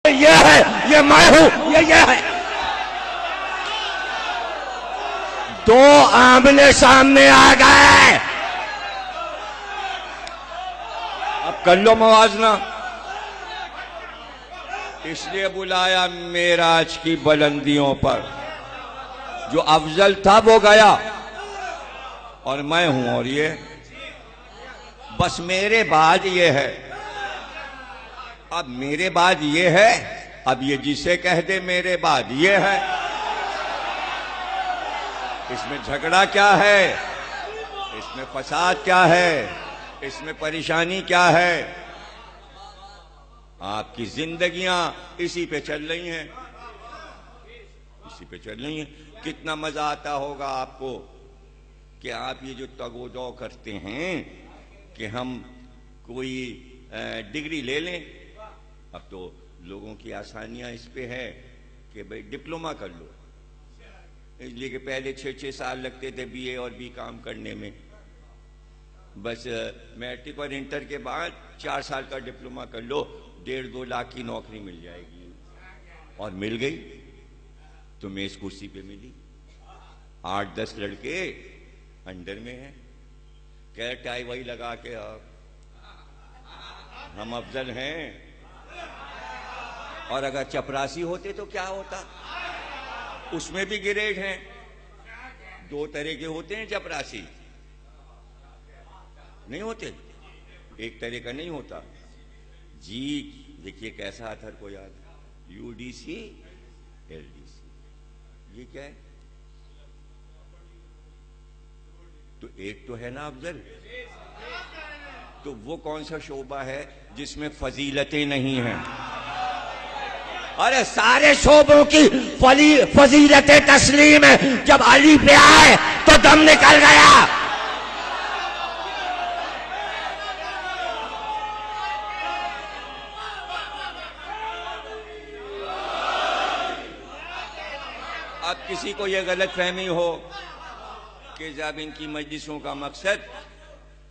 یہ ہے، یہ میں ہوں، یہ ہے. دو آمنے سامنے آ گئے. اب کر لو موازنہ. اس لیے بلایا معراج کی بلندیوں پر. جو افضل تھا وہ گیا اور میں ہوں، اور یہ بس میرے بعد یہ ہے. اب میرے بعد یہ ہے، اب یہ جسے کہہ دے میرے بعد یہ ہے. اس میں جھگڑا کیا ہے؟ اس میں فساد کیا ہے؟ اس میں پریشانی کیا ہے؟ آپ کی زندگیاں اسی پہ چل رہی ہیں، اسی پہ چل رہی ہیں. کتنا مزہ آتا ہوگا آپ کو کہ آپ یہ جو تگ و دو کرتے ہیں کہ ہم کوئی ڈگری لے لیں. اب تو لوگوں کی آسانیاں اس پہ ہے کہ بھئی ڈپلومہ کر لو. اس لیے کہ پہلے 6 سال لگتے تھے بی اے اور بی کام کرنے میں. بس میٹرک اور انٹر کے بعد 4 سال کا ڈپلومہ کر لو، 1.5-2 لاکھ کی نوکری مل جائے گی. اور مل گئی تو میں اس کرسی پہ ملی. 8-10 لڑکے انڈر میں ہیں، کہہ ٹائی وائی لگا کے ہم افضل ہیں. اور اگر چپراسی ہوتے تو کیا ہوتا؟ اس میں بھی گریڈ ہیں. 2 طرح کے ہوتے ہیں چپراسی، نہیں ہوتے؟ ایک طرح کا نہیں ہوتا جی. دیکھیے کیسا اتھر کو یاد، U D C L D C, یہ کیا ہے؟ تو ایک تو ہے نا افضل. تو وہ کون سا شعبہ ہے جس میں فضیلتیں نہیں ہیں؟ ارے سارے شعبوں کی فضیلتیں تسلیم ہے. جب علی پہ آئے تو دم نکل گیا. اب کسی کو یہ غلط فہمی ہو کہ جب ان کی مجلسوں کا مقصد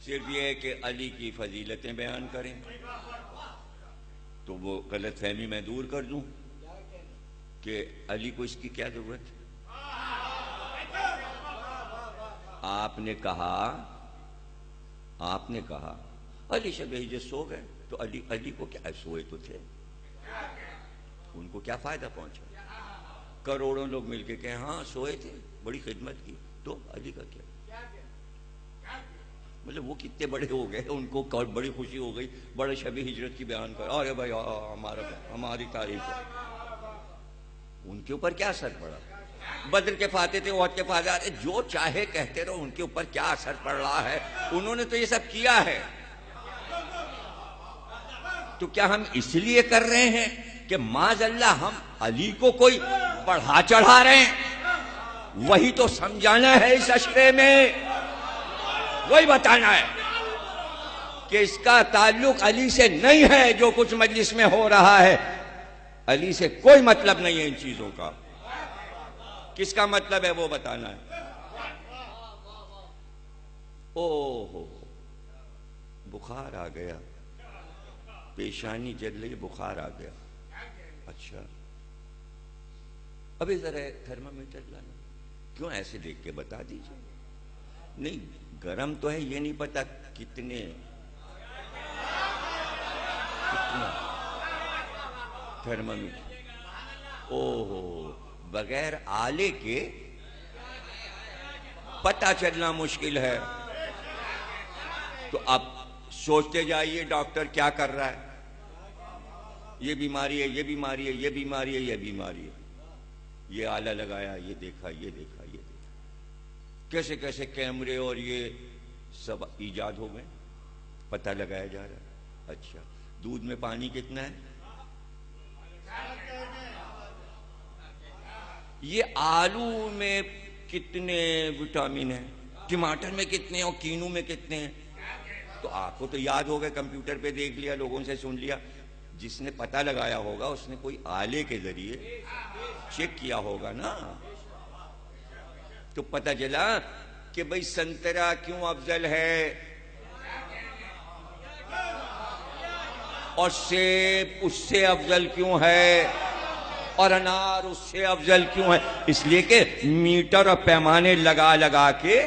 صرف یہ ہے کہ علی کی فضیلتیں بیان کریں، تو وہ غلط فہمی میں دور کر دوں کہ علی کو اس کی کیا ضرورت ہے. آپ نے کہا علی شب ہجرت سو گئے تو علی کو کیا سوئے تو تھے، ان کو کیا فائدہ پہنچا؟ کروڑوں لوگ مل کے کہیں ہاں سوئے تھے، بڑی خدمت کی، تو علی کا کیا؟ مطلب وہ کتنے بڑے ہو گئے، ان کو بڑی خوشی ہو گئی، بڑے شب ہجرت کی بیان کر. ارے بھائی ہماری تاریخ ہے. ان کے اوپر کیا اثر پڑا؟ بدر کے فاتح تھے، احد کے فاتح، جو چاہے کہتے رہو، ان کے اوپر کیا اثر پڑ رہا ہے؟ انہوں نے تو یہ سب کیا ہے. تو کیا ہم اس لیے کر رہے ہیں کہ معاذ اللہ ہم علی کو کوئی بڑھا چڑھا رہے ہیں؟ وہی تو سمجھانا ہے اس اشرے میں، وہی بتانا ہے کہ اس کا تعلق علی سے نہیں ہے. جو کچھ مجلس میں ہو رہا ہے علی سے کوئی مطلب نہیں ہے. ان چیزوں کا کس کا مطلب ہے وہ بتانا ہے. اوہ بخار آ گیا، پیشانی جل رہی، بخار آ گیا. اچھا ابھی ذرا تھرمامیٹر لانا. کیوں ایسے دیکھ کے بتا دیجیے. نہیں گرم تو ہے، یہ نہیں پتا کتنا تھرمامیٹر. اوہ بغیر آلے کے پتہ چلنا مشکل ہے. تو اب سوچتے جائیے ڈاکٹر کیا کر رہا ہے. یہ بیماری ہے، یہ بیماری ہے، یہ بیماری ہے، یہ بیماری ہے. یہ آلہ لگایا، یہ دیکھا، یہ دیکھا، یہ دیکھا. کیسے کیسے کیمرے اور یہ سب ایجاد ہو گئے، پتہ لگایا جا رہا ہے. اچھا دودھ میں پانی کتنا ہے؟ یہ آلو میں کتنے وٹامن ہیں، ٹماٹر میں کتنے ہیں، اور کینو میں کتنے ہیں. تو آپ کو تو یاد ہوگا، کمپیوٹر پہ دیکھ لیا، لوگوں سے سن لیا. جس نے پتہ لگایا ہوگا اس نے کوئی آلے کے ذریعے چیک کیا ہوگا نا. تو پتہ چلا کہ بھئی سنترا کیوں افضل ہے. اور سیب اس سے افضل کیوں ہے اور انار اس سے افضل کیوں ہے؟ اس لیے کہ میٹر اور پیمانے لگا لگا کے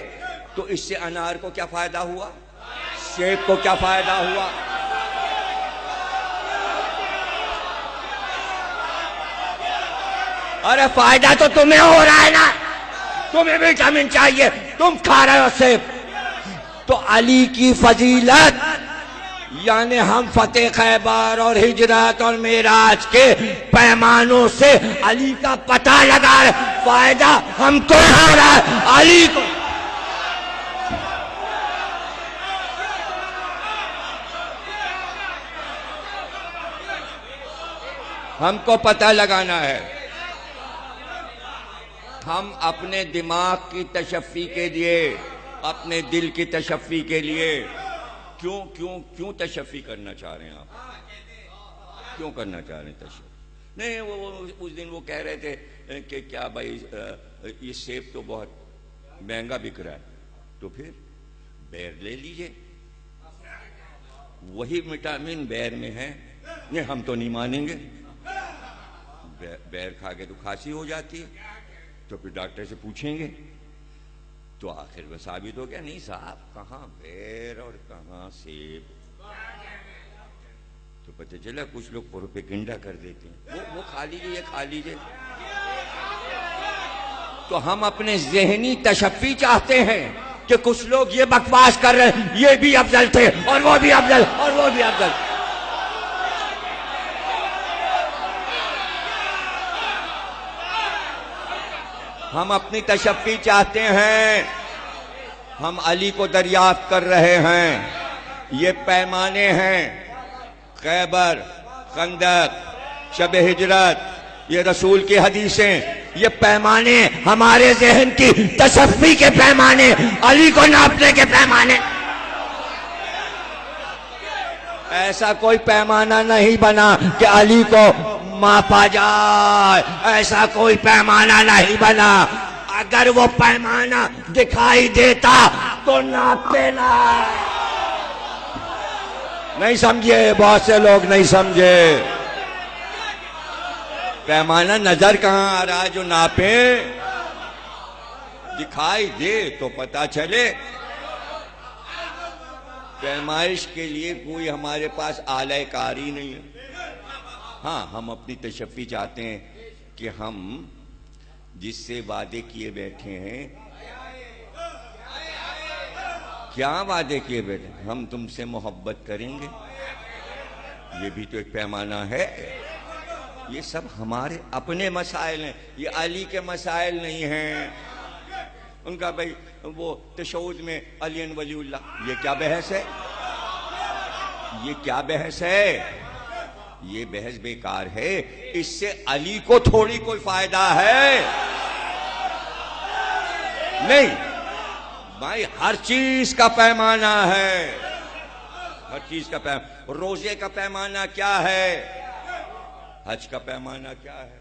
تو اس سے انار کو کیا فائدہ ہوا، سیب کو کیا فائدہ ہوا؟ ارے فائدہ تو تمہیں ہو رہا ہے نا، تمہیں وٹامن چاہیے، تم کھا رہے ہو سیب۔ تو علی کی فضیلت یعنی ہم فتح خیبر اور ہجرت اور معراج کے پیمانوں سے علی کا پتہ لگا رہے، فائدہ ہم کو ہو رہا ہے علی کو۔ ہم کو پتہ لگانا ہے، ہم اپنے دماغ کی تشفی کے لیے، اپنے دل کی تشفی کے لیے کیوں تشفی کرنا چاہ رہے ہیں؟ آپ کیوں کرنا چاہ رہے ہیں تشفی؟ نہیں وہ اس دن وہ کہہ رہے تھے کہ کیا بھائی یہ سیب تو بہت مہنگا بک رہا ہے، تو پھر بیر لے لیجئے، وہی وٹامن بیر میں ہے۔ نہیں ہم تو نہیں مانیں گے، بیر کھا کے تو کھانسی ہو جاتی ہے، تو پھر ڈاکٹر سے پوچھیں گے، تو آخر میں ثابت ہو گیا نہیں صاحب کہاں بیر اور کہاں سیب۔ تو پتہ چلا کچھ لوگ پروپیگنڈا کر دیتے ہیں، وہ کھا لیجیے، یہ کھا لیجیے۔ تو ہم اپنے ذہنی تشفی چاہتے ہیں کہ کچھ لوگ یہ بکواس کر رہے ہیں یہ بھی افضل تھے اور وہ بھی افضل اور وہ بھی افضل۔ ہم اپنی تشفی چاہتے ہیں، ہم علی کو دریافت کر رہے ہیں۔ یہ پیمانے ہیں، خیبر، خندق، شب ہجرت، یہ رسول کی حدیثیں، یہ پیمانے ہمارے ذہن کی تشفی کے پیمانے، علی کو ناپنے کے پیمانے۔ ایسا کوئی پیمانہ نہیں بنا کہ علی کو ماپا جائے، ایسا کوئی پیمانہ نہیں بنا۔ اگر وہ پیمانہ دکھائی دیتا تو ناپتے نہ۔ نہیں سمجھے، بہت سے لوگ نہیں سمجھے۔ پیمانہ نظر کہاں آ رہا ہے جو ناپے؟ دکھائی دے تو پتہ چلے۔ پیمائش کے لیے کوئی ہمارے پاس آلہ کاری نہیں ہے۔ ہاں ہم اپنی تشفی چاہتے ہیں کہ ہم جس سے وعدے کیے بیٹھے ہیں، کیا وعدے کیے بیٹھے ہیں؟ ہم تم سے محبت کریں گے، یہ بھی تو ایک پیمانہ ہے۔ یہ سب ہمارے اپنے مسائل ہیں، یہ علی کے مسائل نہیں ہیں۔ ان کا بھائی وہ تشہد میں علی ولی اللہ، یہ کیا بحث ہے؟ یہ کیا بحث ہے؟ یہ بحث بیکار ہے، اس سے علی کو تھوڑی کوئی فائدہ ہے۔ نہیں بھائی، ہر چیز کا پیمانہ ہے، ہر چیز کا پیمانہ۔ روزے کا پیمانہ کیا ہے؟ حج کا پیمانہ کیا ہے؟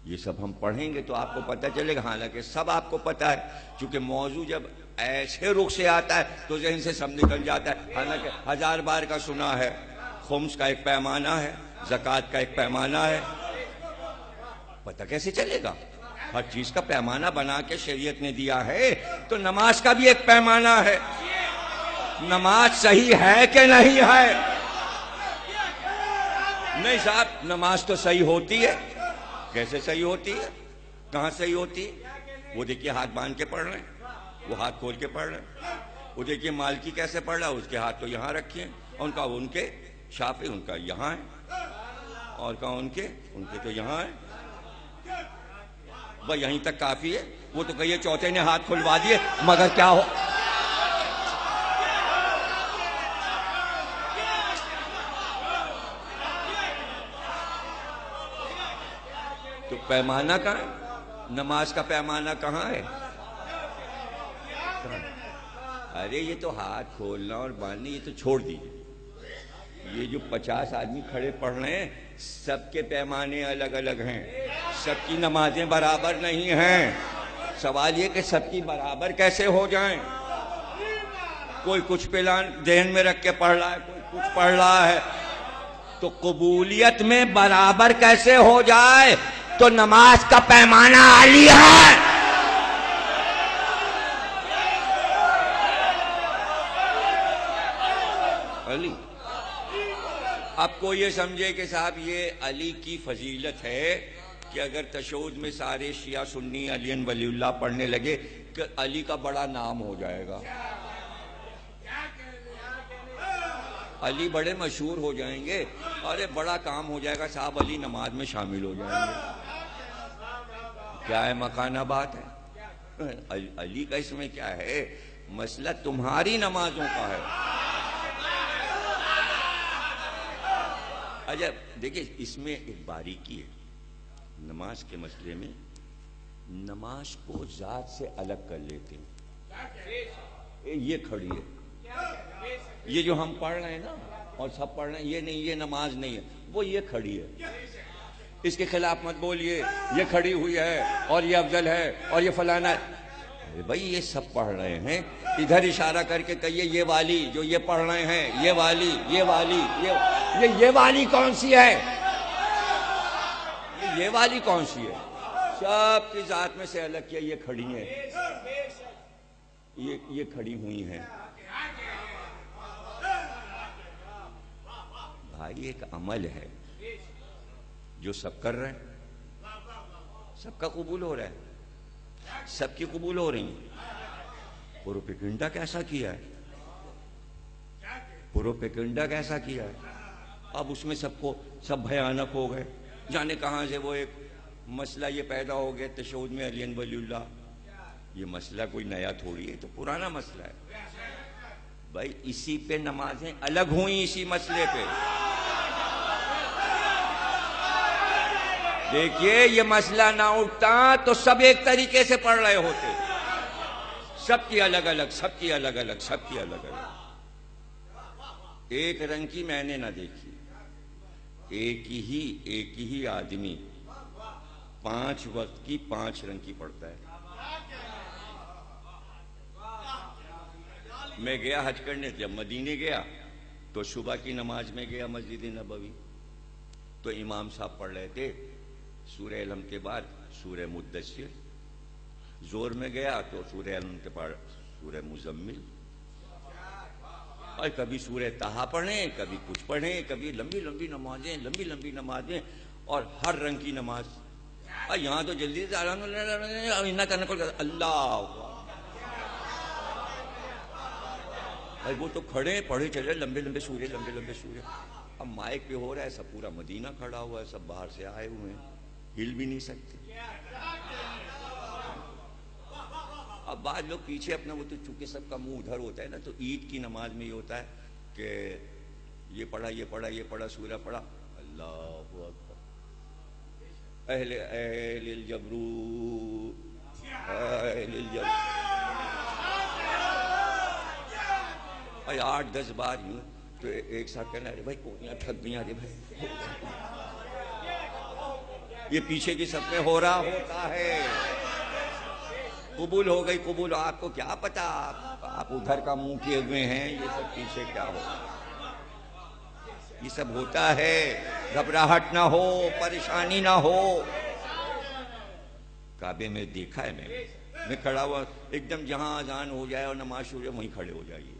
یہ سب ہم پڑھیں گے تو آپ کو پتہ چلے گا، حالانکہ سب آپ کو پتہ ہے، چونکہ موضوع جب ایسے رخ سے آتا ہے تو ذہن سے سب نکل جاتا ہے۔ حالانکہ 1000 بار کا سنا ہے، خمس کا ایک پیمانہ ہے، زکوٰۃ کا ایک پیمانہ ہے، پتہ کیسے چلے گا؟ ہر چیز کا پیمانہ بنا کے شریعت نے دیا ہے۔ تو نماز کا بھی ایک پیمانہ ہے، نماز صحیح ہے کہ نہیں ہے؟ نہیں صاحب، نماز تو صحیح ہوتی ہے۔ کیسے صحیح ہوتی ہے؟ کہاں صحیح ہوتی ہے؟ وہ دیکھیے ہاتھ باندھ کے پڑھ رہے ہیں، وہ ہاتھ کھول کے پڑھ رہے ہیں۔ وہ دیکھیے مالکی کیسے پڑھ رہا ہے، اس کے ہاتھ تو یہاں رکھے ہیں، ان کا ان کے شافعی ان کا یہاں ہے، اور کہاں ان کے تو یہاں ہے۔ بھائی یہیں تک کافی ہے۔ وہ تو کہیے چوتھے نے ہاتھ کھلوا دیے، مگر کیا ہو؟ تو پیمانہ کہاں ہے؟ نماز کا پیمانہ کہاں ہے؟ ارے یہ تو ہاتھ کھولنا اور باندھنا یہ تو چھوڑ دیجیے۔ یہ جو 50 آدمی کھڑے پڑھ رہے ہیں، سب کے پیمانے الگ الگ ہیں، سب کی نمازیں برابر نہیں ہیں۔ سوال یہ کہ سب کی برابر کیسے ہو جائیں؟ کوئی کچھ پلان ذہن میں رکھ کے پڑھ رہا ہے، کوئی کچھ پڑھ رہا ہے تو قبولیت میں برابر کیسے ہو جائے؟ تو نماز کا پیمانہ عالی ہے. علی. اب کو یہ سمجھے کہ صاحب یہ علی کی فضیلت ہے کہ اگر تشہد میں سارے شیعہ سنی علی ولی اللہ پڑھنے لگے کہ علی کا بڑا نام ہو جائے گا، علی بڑے مشہور ہو جائیں گے، ارے بڑا کام ہو جائے گا صاحب، علی نماز میں شامل ہو جائیں گے. کیا ہے مکانہ بات ہے؟ علی کا اس میں کیا ہے؟ مسئلہ تمہاری نمازوں کا ہے. اچھا دیکھیں اس میں ایک باریکی ہے نماز کے مسئلے میں، نماز کو ذات سے الگ کر لیتے ہیں. یہ کھڑی ہے، یہ جو ہم پڑھ رہے ہیں نا اور سب پڑھ رہے ہیں، یہ نہیں، یہ نماز نہیں ہے، وہ یہ کھڑی ہے، اس کے خلاف مت بولیے یہ کھڑی ہوئی ہے اور یہ افضل ہے اور یہ فلانا ہے. بھائی یہ سب پڑھ رہے ہیں، ادھر اشارہ کر کے کہیے یہ والی جو یہ پڑھ رہے ہیں، یہ والی، یہ والی، یہ والی کون سی ہے؟ یہ والی کون سی ہے؟ سب کی ذات میں سے الگ کیا، یہ کھڑی ہیں، یہ کھڑی ہوئی ہیں. بھائی ایک عمل ہے جو سب کر رہے ہیں، سب کا قبول ہو رہا ہے، سب کی قبول ہو رہی ہیں. پروپیگنڈا کیسا کیا ہے، پروپیگنڈا کیسا کیا ہے. اب اس میں سب بھیانک ہو گئے، جانے کہاں سے وہ ایک مسئلہ یہ پیدا ہو گیا تشہد میں علی ولی اللہ. یہ مسئلہ کوئی نیا تھوڑی ہے، تو پرانا مسئلہ ہے. بھائی اسی پہ نمازیں الگ ہوئیں، اسی مسئلے پہ. دیکھیے یہ مسئلہ نہ اٹھتا تو سب ایک طریقے سے پڑھ رہے ہوتے، سب کی الگ الگ، سب کی الگ الگ، سب کی الگ الگ. ایک رنگ کی میں نے نہ دیکھی. ایک ہی آدمی 5 وقت کی 5 رنگ کی پڑھتا ہے. میں گیا حج کرنے، جب مدینے گیا تو صبح کی نماز میں گیا مسجد نبوی، تو امام صاحب پڑھ رہے تھے سورہ علم کے بعد سورہ مدثر. زور میں گیا تو سورہ علم کے بعد سورہ مزمل، اور کبھی سورہ طٰہٰ پڑھیں، کبھی کچھ پڑھیں، کبھی لمبی لمبی نمازیں اور ہر رنگ کی نماز. اور یہاں تو جلدی سے کرنے کو اللہ، وہ تو کھڑے پڑھے چلے لمبے سورے. اب مائک پہ ہو رہا ہے، سب پورا مدینہ کھڑا ہوا ہے، سب باہر سے آئے ہوئے ہیں، ہل بھی نہیں سکتے. اب بعض لوگ پیچھے اپنا، وہ تو چونکہ سب کا منہ ادھر ہوتا ہے نا، تو عید کی نماز میں یہ ہوتا ہے کہ یہ پڑھا سورہ پڑھا، اللہ اکبر، اہل الجبروت، اور 8-10 بار یوں، تو ایک ساتھ کہنا ارے بھائی کونیاں تھک گئی، ارے بھائی یہ پیچھے کی سب میں ہو رہا ہوتا ہے. قبول ہو گئی، قبول. آپ کو کیا پتا، آپ ادھر کا منہ کیے ہوئے ہیں، یہ سب پیچھے کیا ہو، یہ سب ہوتا ہے. گھبراہٹ نہ ہو، پریشانی نہ ہو. کعبے میں دیکھا ہے میں کھڑا ہوا ایک دم، جہاں اذان ہو جائے اور نماز شروع ہو وہیں کھڑے ہو جائیے.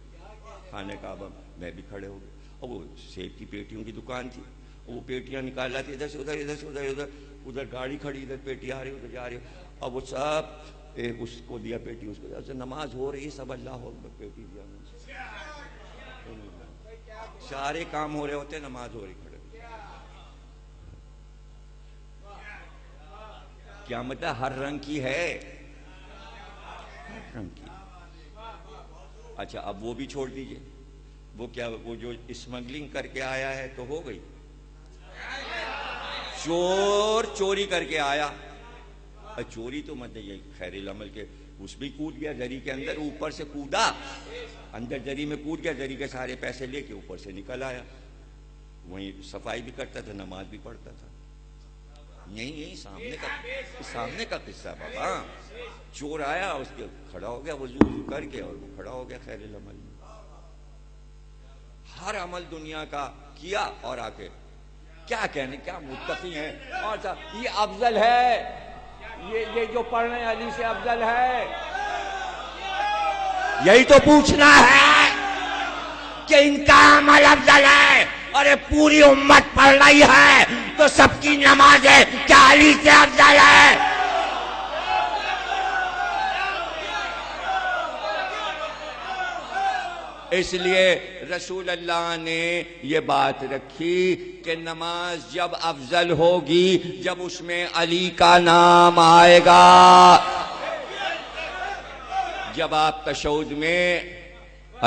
خانہ کعبہ میں بھی کھڑے ہو گئے، اور وہ سیب کی پیٹیوں کی دکان تھی، وہ پیٹیاں نکالا تھی ادھر سے ادھر، ادھر سے ادھر، ادھر گاڑی کھڑی، ادھر پیٹی آ رہی، ادھر جا رہی، اور وہ سب اس کو دیا پیٹی، اس کو دیا. نماز ہو رہی، سب اللہ اکبر، پیٹی دیا. سارے کام ہو رہے ہوتے، نماز ہو رہی، کھڑے. کیا مطلب ہر رنگ کی ہے، ہر رنگ کی. اچھا اب وہ بھی چھوڑ دیجئے، وہ کیا، وہ جو اسمگلنگ کر کے آیا ہے تو ہو گئی. چور چوری کر کے آیا، چوری تو مت یہ خیر العمل کے، اس بھی کود گیا جری کے اندر، اوپر سے کودا اندر جری میں کود گیا، جری کے سارے پیسے لے کے اوپر سے نکل آیا. وہیں صفائی بھی کرتا تھا، نماز بھی پڑھتا تھا. یہی سامنے کا قصہ بابا. چور آیا، اس کے کھڑا ہو گیا وضو کر کے، اور وہ کھڑا ہو گیا خیر العمل میں. ہر عمل دنیا کا کیا اور آ کے کیا کہنے کیا متقی ہیں اور یہ افضل ہے، یہ جو پڑھ رہے ہیں علی سے افضل ہے، یہی تو پوچھنا ہے کہ ان کا عمل افضل ہے. ارے پوری امت پڑھ رہی ہے تو سب کی نمازیں کیا علی سے افضل ہے؟ اس لیے رسول اللہ نے یہ بات رکھی کہ نماز جب افضل ہوگی جب اس میں علی کا نام آئے گا. جب آپ تشہد میں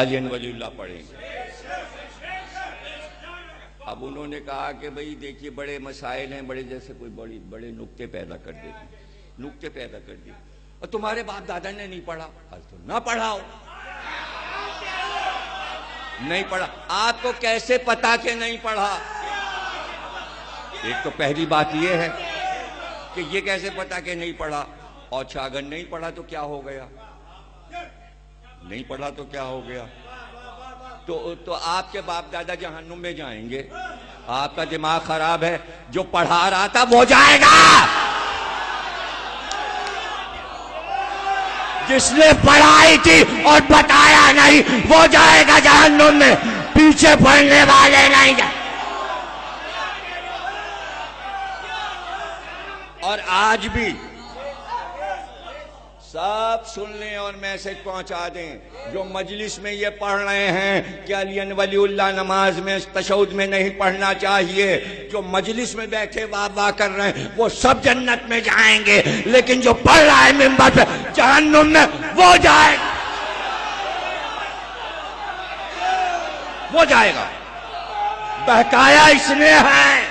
علی ولی اللہ پڑھیں گے. اب انہوں نے کہا کہ بھئی دیکھیے بڑے مسائل ہیں، بڑے جیسے کوئی بڑے نکتے پیدا کر دیتے اور تمہارے باپ دادا نے نہیں پڑھا. تو نہ پڑھاؤ. نہیں پڑھا. آپ کو کیسے پتا کہ نہیں پڑھا؟ ایک تو پہلی بات یہ ہے کہ یہ کیسے پتا کہ نہیں پڑھا. اور اگر نہیں پڑھا تو کیا ہو گیا؟ نہیں پڑھا تو کیا ہو گیا؟ تو آپ کے باپ دادا جہنم میں جائیں گے. آپ کا دماغ خراب ہے. جو پڑھا رہا تھا وہ جائے گا، جس نے پڑھائی تھی اور بتایا نہیں وہ جائے گا جہنم میں. پیچھے پڑھنے والے نہیں جائیں. اور آج بھی سب سن لیں اور میسج پہنچا دیں جو مجلس میں یہ پڑھ رہے ہیں کہ علی ولی اللہ نماز میں تشہد میں نہیں پڑھنا چاہیے، جو مجلس میں بیٹھے واہ واہ کر رہے ہیں وہ سب جنت میں جائیں گے، لیکن جو پڑھ رہا ہے منبر پہ جہنم میں وہ جائے گا. وہ جائے گا. بہکایا اس نے ہے،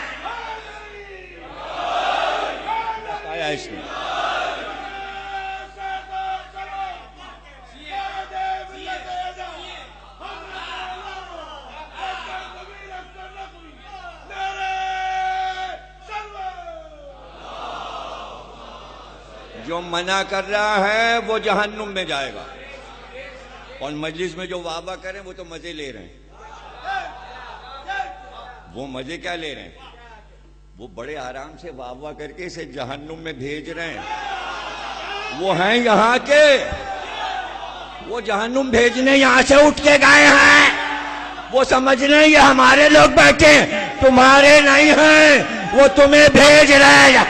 بہکایا اس نے. جو منع کر رہا ہے وہ جہنم میں جائے گا، اور مجلس میں جو واہ واہ کریں وہ تو مزے لے رہے ہیں. وہ مزے کیا لے رہے ہیں؟ وہ بڑے آرام سے واہ واہ کر کے اسے جہنم میں بھیج رہے ہیں. وہ ہیں یہاں کے، وہ جہنم بھیجنے یہاں سے اٹھ کے گئے ہیں. وہ سمجھ رہے ہیں یہ ہمارے لوگ بیٹھے ہیں، تمہارے نہیں ہیں، وہ تمہیں بھیج رہے ہیں.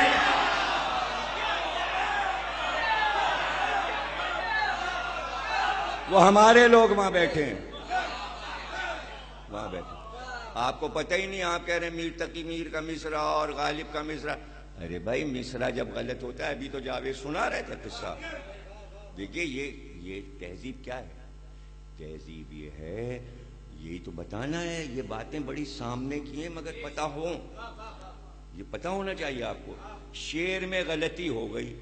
وہ ہمارے لوگ وہاں بیٹھے ہیں، وہاں بیٹھے. آپ کو پتہ ہی نہیں. آپ کہہ رہے ہیں میر تقی میر کا مصرع اور غالب کا مصرع. ارے بھائی مصرع جب غلط ہوتا ہے، ابھی تو جاوید سنا رہے تھے قصہ. دیکھیے یہ تہذیب کیا ہے؟ تہذیب یہ ہے، یہی تو بتانا ہے. یہ باتیں بڑی سامنے کی ہیں مگر پتہ ہو، یہ پتہ ہونا چاہیے آپ کو. شعر میں غلطی ہو گئی.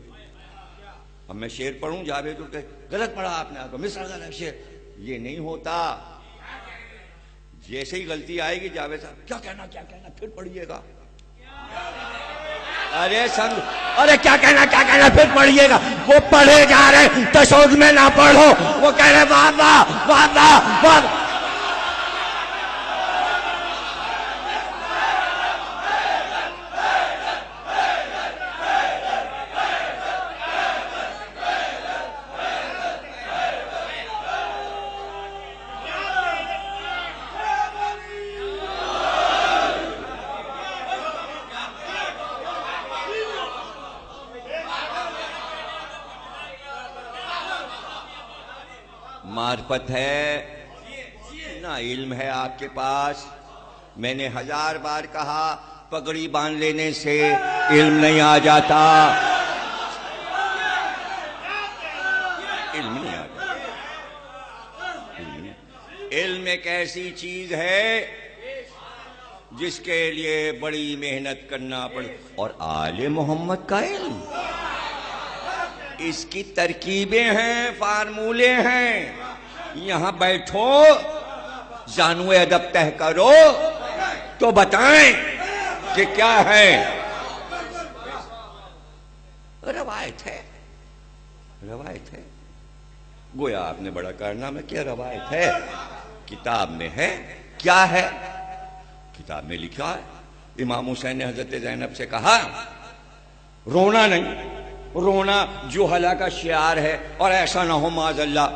اب میں شعر پڑھوں، جاوید کہ غلط پڑھا آپ نے، آپ کو مصرع غلط شعر. یہ نہیں ہوتا. جیسے ہی غلطی آئے گی جاوید صاحب کیا کہنا پھر پڑھیے گا. ارے کیا کہنا پھر پڑھیے گا. وہ پڑھے جا رہے تشہد میں نہ پڑھو، وہ کہہ رہے واہ واہ واہ واہ واہ. معرفت ہے نہ علم ہے آپ کے پاس. میں نے 1000 بار کہا پگڑی باندھ لینے سے علم نہیں آ جاتا. علم نہیں آ جاتا. علم ایک ایسی چیز ہے جس کے لیے بڑی محنت کرنا پڑے. اور آل محمد کا علم، اس کی ترکیبیں ہیں، فارمولے ہیں. یہاں بیٹھو، زانو ادب تہ کرو تو بتائیں کہ کیا ہے. روایت ہے، روایت ہے. گویا آپ نے بڑا کارنامہ کیا. روایت ہے، کتاب میں ہے. کیا ہے؟ کتاب میں لکھا ہے امام حسین نے حضرت زینب سے کہا رونا نہیں، رونا جوہلا کا شعار ہے، اور ایسا نہ ہو معاذ اللہ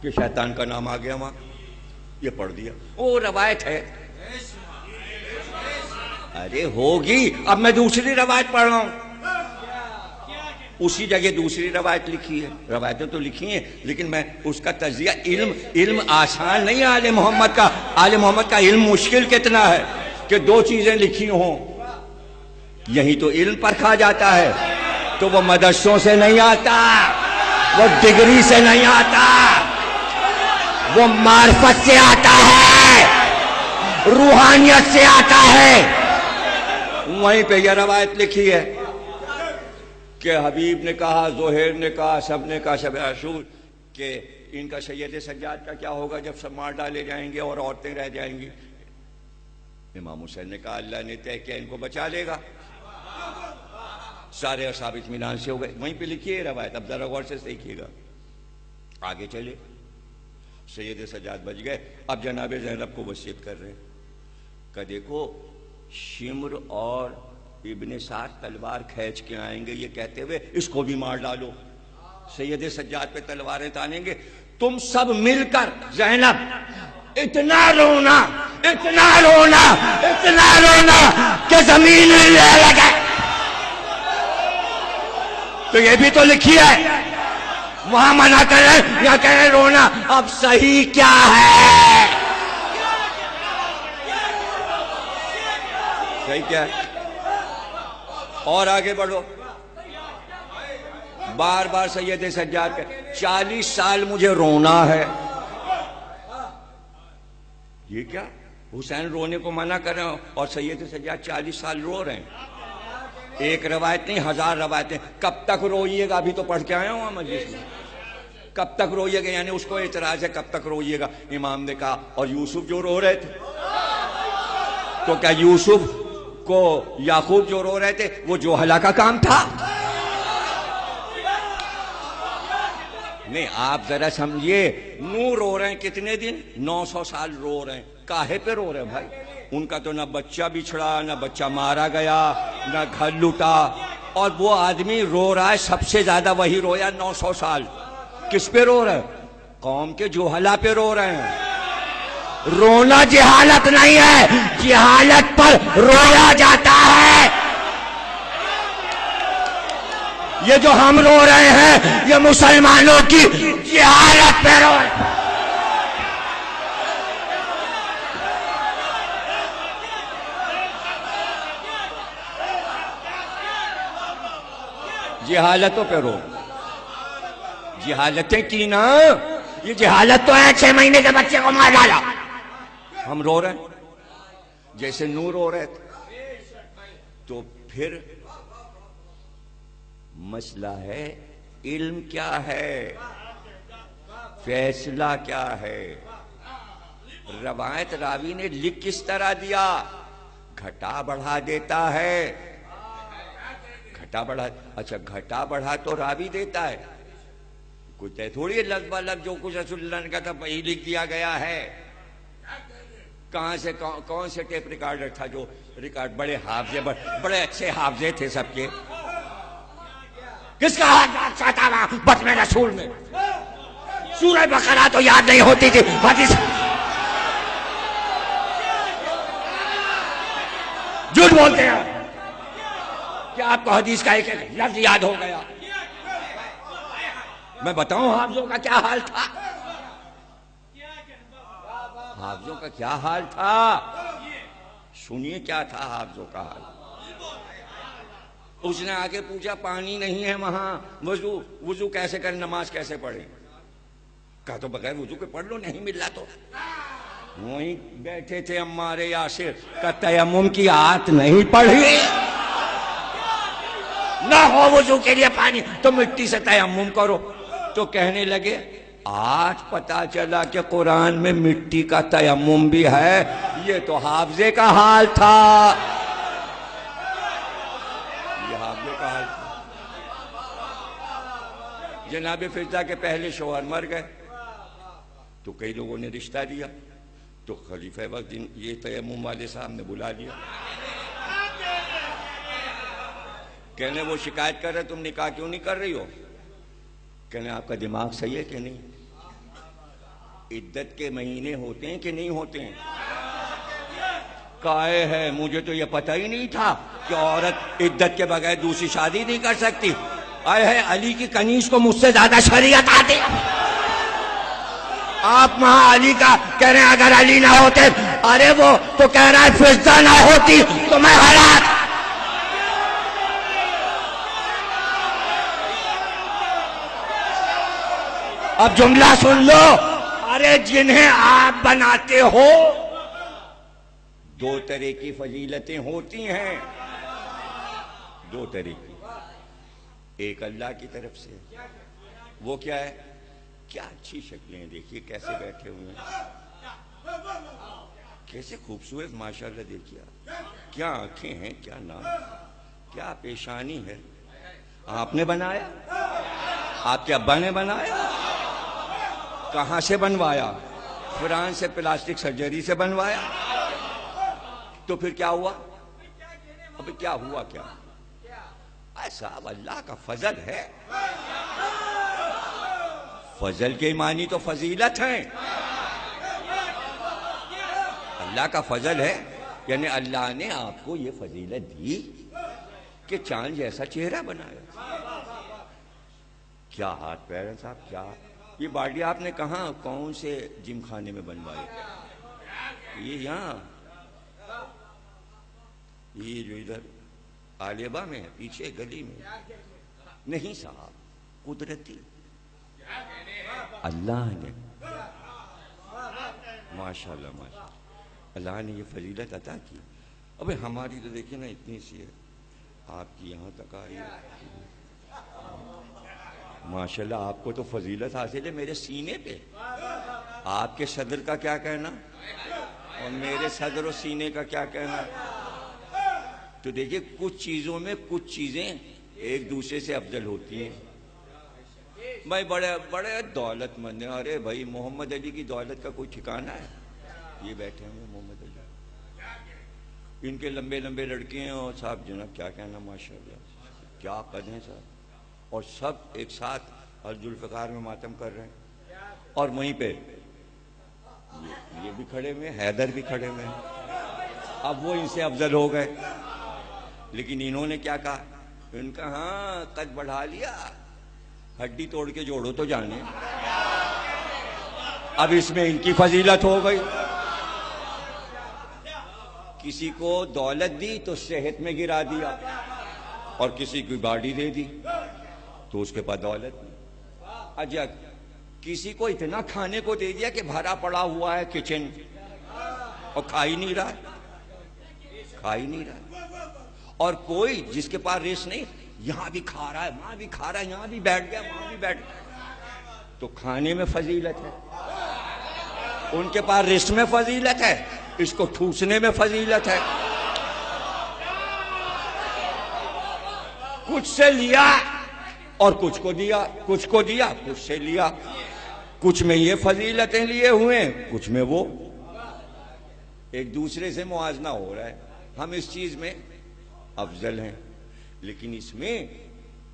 کہ شیطان کا نام آ گیا وہاں. یہ پڑھ دیا، وہ روایت ہے. ارے ہوگی، اب میں دوسری روایت پڑھ رہا ہوں. اسی جگہ دوسری روایت لکھی ہے، روایتیں تو لکھی ہیں لیکن میں اس کا تجزیہ، علم آسان نہیں ہے آل محمد کا. آل محمد کا علم مشکل کتنا ہے کہ دو چیزیں لکھی ہوں. یہی تو علم پرکھا جاتا ہے، تو وہ مدرسوں سے نہیں آتا، وہ ڈگری سے نہیں آتا، وہ معرفت سے آتا ہے، روحانیت سے آتا ہے. وہیں پہ یہ روایت لکھی ہے کہ حبیب نے کہا، زہیر نے کہا، سب نے کہا، شب عاشور، کہ ان کا سید سجاد کا کیا ہوگا جب سب مار ڈالے جائیں گے اور عورتیں رہ جائیں گی. امام حسین نے کہا اللہ نے طے کیا ان کو بچا لے گا. سارے اصحاب اطمینان سے ہو گئے. وہیں پہ لکھی ہے روایت، اب ذرا غور سے دیکھیے گا. آگے چلے، سید سجاد بچ گئے. اب جناب زینب کو وصیت کر رہے ہیں کہ دیکھو شمر اور ابن سعد تلوار کھینچ کے آئیں گے، یہ کہتے ہوئے اس کو بھی مار ڈالو. سید سجاد پہ تلواریں تانیں گے. تم سب مل کر زینب اتنا رونا، اتنا رونا، اتنا رونا کہ زمین ہلنے لگے. تو یہ بھی تو لکھی ہے، وہاں منع کر رہے یا کہہ رہے رونا. اب صحیح کیا ہے؟ صحیح کیا ہے؟ اور آگے بڑھو. بار بار سید سجاد کہ 40 سال مجھے رونا ہے. یہ کیا؟ حسین رونے کو منع کر رہے ہیں اور سید سجاد 40 سال رو رہے ہیں. ایک روایت نہیں، 1000 روایتیں. کب تک روئیے گا؟ ابھی تو پڑھ کے آیا ہوں مجلس میں. کب تک روئیے گا؟ یعنی اس کو اعتراض ہے کب تک روئیے گا. امام نے کہا اور یوسف جو رو رہے تھے، تو کیا یوسف کو یعقوب جو رو رہے تھے وہ جوہلا کا کام تھا؟ نہیں، آپ ذرا سمجھیے. نو رو رہے ہیں کتنے دن؟ 900 سال رو رہے ہیں. کاہے پہ رو رہے ہیں بھائی؟ ان کا تو نہ بچہ بچھڑا، نہ بچہ مارا گیا، نہ گھر لوٹا، اور وہ آدمی رو رہا ہے سب سے زیادہ وہی رویا 900 سال. کس پہ رو رہے ہیں؟ قوم کے جوہلا پہ رو رہے ہیں. رونا جہالت نہیں ہے، جہالت پر رویا جاتا ہے. یہ جو ہم رو رہے ہیں یہ مسلمانوں کی جہالت پہ رو رہے ہیں. جہالتوں پہ رو، جہالتیں کی نا. یہ جہالت تو ہے 6 مہینے کے بچے کو مار ڈالا. ہم رو رہے ہیں جیسے نور رو رہے تھے. تو پھر مسئلہ ہے علم کیا ہے، فیصلہ کیا ہے. روایت راوی نے لکھ کس طرح دیا؟ گھٹا بڑھا دیتا ہے. گھٹا بڑھا، اچھا گھٹا بڑھا تو راوی دیتا ہے، کچھ ہے تھوڑی لفظ بلفظ جو کچھ رسول اللہ نے کہا تھا وہی لکھ دیا گیا ہے. کہاں سے کون سے ٹیپ ریکارڈر تھا جو ریکارڈ؟ بڑے حافظے، بڑے اچھے حافظے تھے سب کے. کس کا ہاتھ چاہتا تھا بس میں رسول میں؟ سورہ بقرہ تو یاد نہیں ہوتی تھی. حدیث جھوٹ بولتے ہیں کہ آپ کو حدیث کا ایک ایک لفظ یاد ہو گیا. میں بتاؤں حافظوں کا کیا حال تھا؟ حافظوں کا کیا حال تھا؟ سنیے کیا تھا حافظوں کا حال. اس نے آگے پوچھا پانی نہیں ہے وہاں، وضو کیسے کریں، نماز کیسے پڑھیں؟ کہا تو بغیر وضو کے پڑھ لو، نہیں مل رہا تو. وہیں بیٹھے تھے عمار یاسر کا تیمم کی آیت نہیں پڑھی، نہ ہو وضو کے لیے پانی تو مٹی سے تیمم کرو. تو کہنے لگے آج پتا چلا کہ قرآن میں مٹی کا تیمم بھی ہے. یہ تو حافظے کا حال تھا، یہ حافظے کا حال تھا. جناب فضہ کے پہلے شوہر مر گئے تو کئی لوگوں نے رشتہ دیا. تو خلیفہ وقت یہ تیمم والے صاحب نے بلا لیا، کہنے وہ شکایت کر رہے تم نکاح کیوں نہیں کر رہی ہو؟ کہنے آپ کا دماغ صحیح ہے کہ نہیں؟ عدت کے مہینے ہوتے ہیں کہ نہیں ہوتے ہیں؟ کائے ہے مجھے تو یہ پتہ ہی نہیں تھا کہ عورت عدت کے بغیر دوسری شادی نہیں کر سکتی۔ آئے ہے علی کی کنیز کو مجھ سے زیادہ شریعت آتی، آپ وہاں علی کا کہہ رہے ہیں اگر علی نہ ہوتے، ارے وہ تو کہہ رہا ہے فضہ نہ ہوتی تو میں ہلاک۔ اب جملہ سن لو، ارے جنہیں آپ بناتے ہو دو طرح کی فضیلتیں ہوتی ہیں، دو طرح کی، ایک اللہ کی طرف سے، وہ کیا ہے؟ کیا اچھی شکلیں دیکھیے کیسے بیٹھے ہوئے ہیں، کیسے خوبصورت ماشاءاللہ، دیکھیے کیا آنکھیں ہیں، کیا نام، کیا پیشانی ہے، آپ نے بنایا؟ آپ کے ابا نے بنایا؟ کہاں سے بنوایا؟ فرانس سے پلاسٹک سرجری سے بنوایا؟ تو پھر کیا ہوا؟ ابھی کیا ہوا؟ کیا ایسا اب اللہ کا فضل ہے، فضل کے معنی تو فضیلت ہے، اللہ کا فضل ہے، یعنی اللہ نے آپ کو یہ فضیلت دی کہ چاند جیسا چہرہ بنایا۔ کیا ہاتھ پیر ہے صاحب، کیا یہ باڈی آپ نے کہاں کون سے جم خانے میں بنوائی؟ یہ یہاں، یہ جو ادھر آلیبا میں ہے پیچھے گلی میں نہیں صاحب، قدرتی اللہ نے، ماشاءاللہ ماشاءاللہ اللہ نے یہ فضیلت عطا کی۔ ابھی ہماری تو دیکھیں نا اتنی سی ہے، آپ کی یہاں تک آئی ہے، ماشاءاللہ آپ کو تو فضیلت حاصل ہے میرے سینے پہ۔ آپ کے صدر کا کیا کہنا اور میرے صدر و سینے کا کیا کہنا؟ تو دیکھیے کچھ چیزوں میں کچھ چیزیں ایک دوسرے سے افضل ہوتی ہیں۔ بھائی بڑے بڑے دولت مند ہیں، ارے بھائی محمد علی کی دولت کا کوئی ٹھکانہ ہے؟ یہ بیٹھے ہیں محمد علی، ان کے لمبے لمبے لڑکے ہیں، اور صاحب جناب کیا کہنا، ماشاءاللہ کیا قد ہیں صاحب، اور سب ایک ساتھ ذوالفقار میں ماتم کر رہے ہیں، اور وہیں پہ یہ بھی کھڑے ہوئے، حیدر بھی کھڑے ہوئے ہیں۔ اب وہ ان سے افضل ہو گئے، لیکن انہوں نے کیا کہا؟ ان کا ہاں قد بڑھا لیا، ہڈی توڑ کے جوڑو تو جانے، اب اس میں ان کی فضیلت ہو گئی۔ کسی کو دولت دی تو صحت میں گرا دیا، اور کسی کو باڈی دے دی تو اس کے پاس دولت نہیں۔ اجا کسی کو اتنا کھانے کو دے دیا کہ بھرا پڑا ہوا ہے کچن، اور کھا ہی نہیں رہا ہے، کھا ہی نہیں رہا ہے، اور کوئی جس کے پاس ریس نہیں، یہاں بھی کھا رہا ہے، وہاں بھی کھا رہا ہے، یہاں بھی بیٹھ گیا، وہاں بھی بیٹھ گیا، تو کھانے میں فضیلت ہے، ان کے پاس ریس میں فضیلت ہے، اس کو ٹھوسنے میں فضیلت ہے۔ کچھ سے لیا اور کچھ کو دیا، کچھ کو دیا کچھ سے لیا، کچھ میں یہ فضیلتیں لیے ہوئے ہیں، کچھ میں وہ، ایک دوسرے سے موازنہ ہو رہا ہے، ہم اس چیز میں افضل ہیں، لیکن اس میں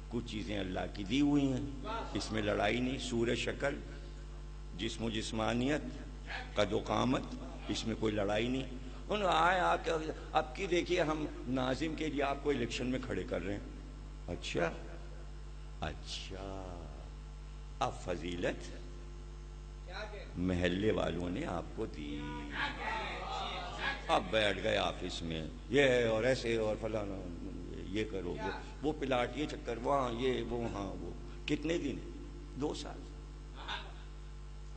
کچھ چیزیں اللہ کی دی ہوئی ہیں، اس میں لڑائی نہیں، سور شکل، جسم و جسمانیت، قد و قامت، اس میں کوئی لڑائی نہیں۔ انہوں آئے اب کی دیکھیے ہم ناظم کے لیے آپ کو الیکشن میں کھڑے کر رہے ہیں، اچھا اب فضیلت محلے والوں نے آپ کو دی، اب بیٹھ گئے آفس میں، یہ اور ایسے اور فلانا، یہ کرو وہ پلاٹ، یہ چکر، وہاں یہ وہ وہاں وہ، کتنے دن؟ 2 سال،